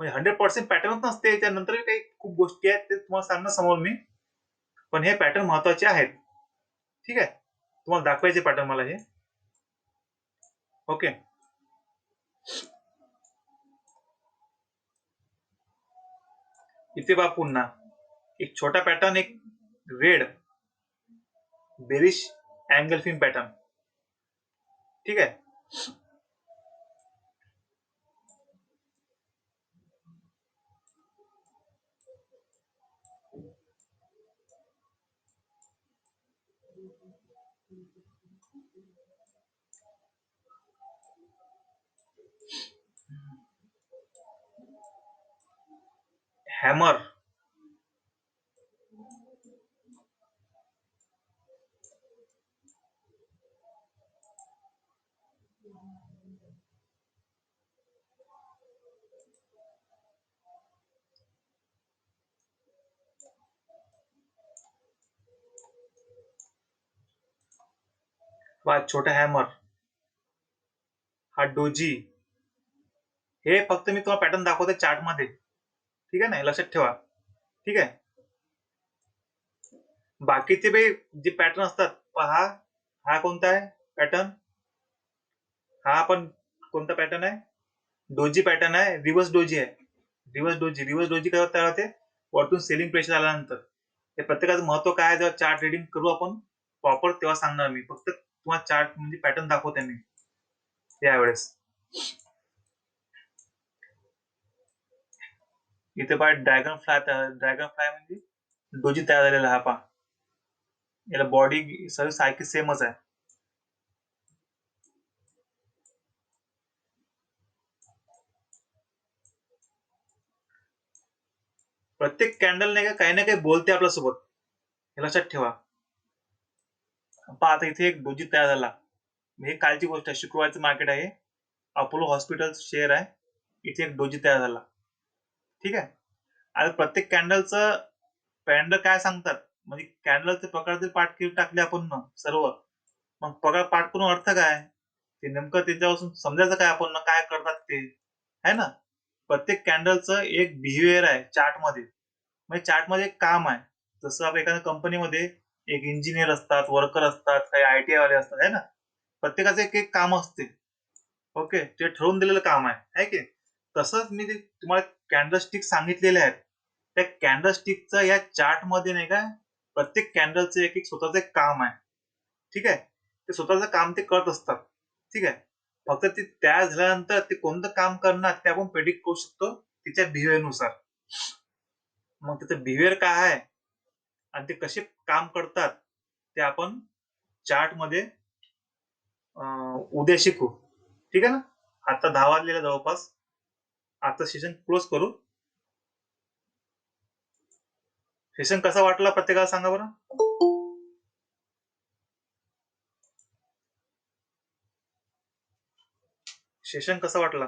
म्हणजे 100% पॅटर्नच नसते, त्यानंतर काही खूप गोष्टी आहेत ते तुम्हाला सांगणार समोर मी. पण हे पॅटर्न महत्वाचे आहेत. ठीक आहे. तुम्हाला दाखवायचे पॅटर्न मला हे. ओके. इथे पहा पुन्हा एक छोटा पॅटर्न, एक red bearish engulfing pattern. ठीक आहे. हॅमर वा छोटा हॅमर, हा डोजी. हे फक्त मी तुम्हाला पॅटर्न दाखवतो चार्ट मध्ये. ठीक आहे ना, लक्षात ठेवा. ठीक आहे. बाकीचे जे पॅटर्न असतात पहा, हा कोणता आहे पॅटर्न, हा पण कोणता पॅटर्न आहे, डोजी पॅटर्न आहे, रिव्हर्स डोजी आहे. रिव्हर्स डोजी काय तयार होते वरतून सेलिंग प्रेशर आल्यानंतर. हे प्रत्येकाचं महत्व काय आहे, जेव्हा चार्ट रिडिंग करू आपण प्रॉपर तेव्हा सांगणार मी. फक्त तुम्हाला चार्ट म्हणजे पॅटर्न दाखवते मी यावेळेस. इथे पहा ड्रॅगन फ्लाय म्हणजे डोजी तयार झालेला हा पहा. याला बॉडी सर्व सारखी सेमच आहे. प्रत्येक कॅन्डल नाही का काही ना काही बोलते आपल्यासोबत, हे लक्षात ठेवा. पहा आता इथे एक डोजी तयार झाला. हे कालची गोष्ट आहे, शुक्रवारचं मार्केट आहे. अपोलो हॉस्पिटल शेअर आहे. इथे एक डोजी तयार झाला. ठीक आहे. आता प्रत्येक कॅन्डल काय सांगतात, म्हणजे कॅन्डलचे प्रकार जर पाठ केले टाकले आपण सर्व, मग प्रकार पाठ करून अर्थ काय ते नेमकं त्याच्यापासून समजायचं काय आपण काय करतात ते आहे ना. प्रत्येक कॅन्डलचं एक बिहेवियर आहे चार्ट मध्ये. म्हणजे चार्ट मध्ये एक काम आहे. जसं आपण एखाद्या कंपनीमध्ये एक इंजिनियर असतात, वर्कर असतात, काही आयटीआय वाले असतात आहे ना. प्रत्येकाचं एक एक काम असते. ओके. ते ठरवून दिलेलं काम आहे की. तसंच मी ते तुम्हाला कॅन्डलस्टिक सांगितलेले आहेत. त्या कॅन्डलस्टिकचं या चार्ट मध्ये नाही का प्रत्येक कॅन्डलचं एक एक स्वतःचं एक काम आहे. ठीक आहे. ते स्वतःचं काम ते करत असतात. ठीक आहे. फक्त ते तयार झाल्यानंतर ते कोणतं काम करणार ते आपण प्रेडिक्ट करू शकतो तिच्या बिहेवियर नुसार. मग त्याचं बिहेवियर काय आहे आणि ते कसे काम करतात ते आपण चार्ट मध्ये उद्या शिकू. ठीक आहे ना. आता 10 वाजलेला जवळपास. आता सेशन क्लोज करू. सेशन कसा वाटला प्रत्येकाला सांगा बरं. सेशन कसा वाटला.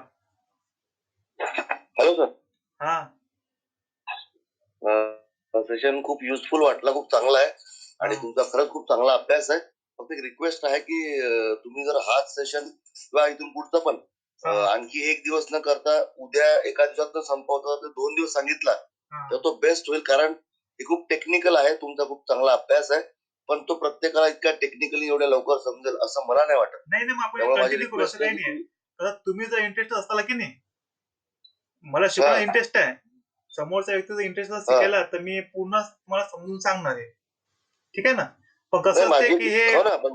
Hello sir. हा. सेशन खूप युजफुल वाटला, खूप चांगला आहे आणि हा. तुमचा खरंच खूप चांगला अभ्यास आहे. फक्त एक रिक्वेस्ट आहे की तुम्ही जर हाच सेशन किंवा इथून पुढचा पण आणखी एक दिवस न करता उद्या एका दिवसात संपवता तर 2 दिवस सांगितला तर तो बेस्ट होईल. कारण हे खूप टेक्निकल आहे. तुमचा खूप चांगला अभ्यास आहे, पण तो प्रत्येकाला इतका टेक्निकली एवढ्या लवकर समजेल असं मला नाही वाटत. नाही नाही, मग आपण त्यामुळे माझी कंटिन्यू करू, असं रिक्वेस्ट आहे काही की नाही. तर तुम्ही जर इंटरेस्ट असताला की नाही, मला शिकवण्यात इंटरेस्ट आहे, समोरच्या व्यक्तीचा इंटरेस्ट शिकायला, तर मी पूर्ण तुम्हाला समजून सांगणार आहे. ठीक आहे ना. पण कसं असते की हे हो ना, पण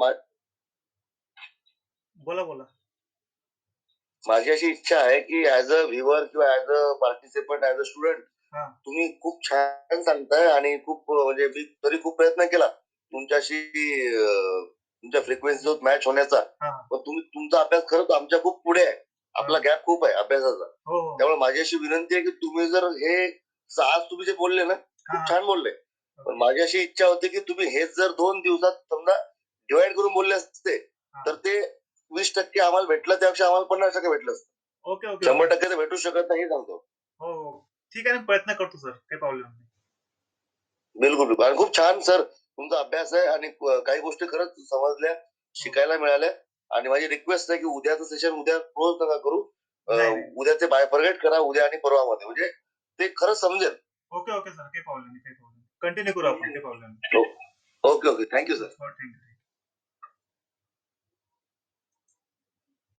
बोला बोला. माझी अशी इच्छा आहे की ऍज अ व्ह्युअर किंवा as a participant, as a student हा. तुम्ही खूप छान सांगताय आणि खूप म्हणजे मी तरी खूप प्रयत्न केला तुमच्याशी तुमच्या फ्रिक्वेन्सी मॅच होण्याचा. हा पण तुम्ही तुमचा अभ्यास खरंच आमच्या खूप पुढे आहे. आपला हा. गॅप खूप आहे अभ्यासाचा. हो हो त्यामुळे माझी अशी विनंती आहे की तुम्ही जर हे आज तुम्ही जे बोलले ना हा खूप छान बोलले. पण माझी अशी इच्छा होती की तुम्ही हेच जर 2 दिवसात समजा डिवाइड करून बोलले असते तर ते 20% आम्हाला भेटलं त्यापेक्षा आम्हाला 50% भेटलं असतं. ओके ओके 100% तर भेटू शकत नाही हे सांगतो. हो हो ठीक आहे ना प्रयत्न करतो सर काही प्रॉब्लेम नाही. बिलकुल बिलकुल आणि खूप छान सर तुमचा अभ्यास आहे आणि काही गोष्टी खरंच समजल्या शिकायला मिळाल्या. आणि माझी रिक्वेस्ट आहे की उद्याचं सेशन उद्या क्लोज नका करू. नाही नाही उद्याचे बायफर्गेट करा उद्या आणि परवामध्ये म्हणजे ते खरंच समजेल. ओके ओके सर काही प्रॉब्लेम नाही काही प्रॉब्लेम कंटिन्यू करू आपण काही प्रॉब्लेम नाही ओके ओके थँक्यू सर. हो थँक्यू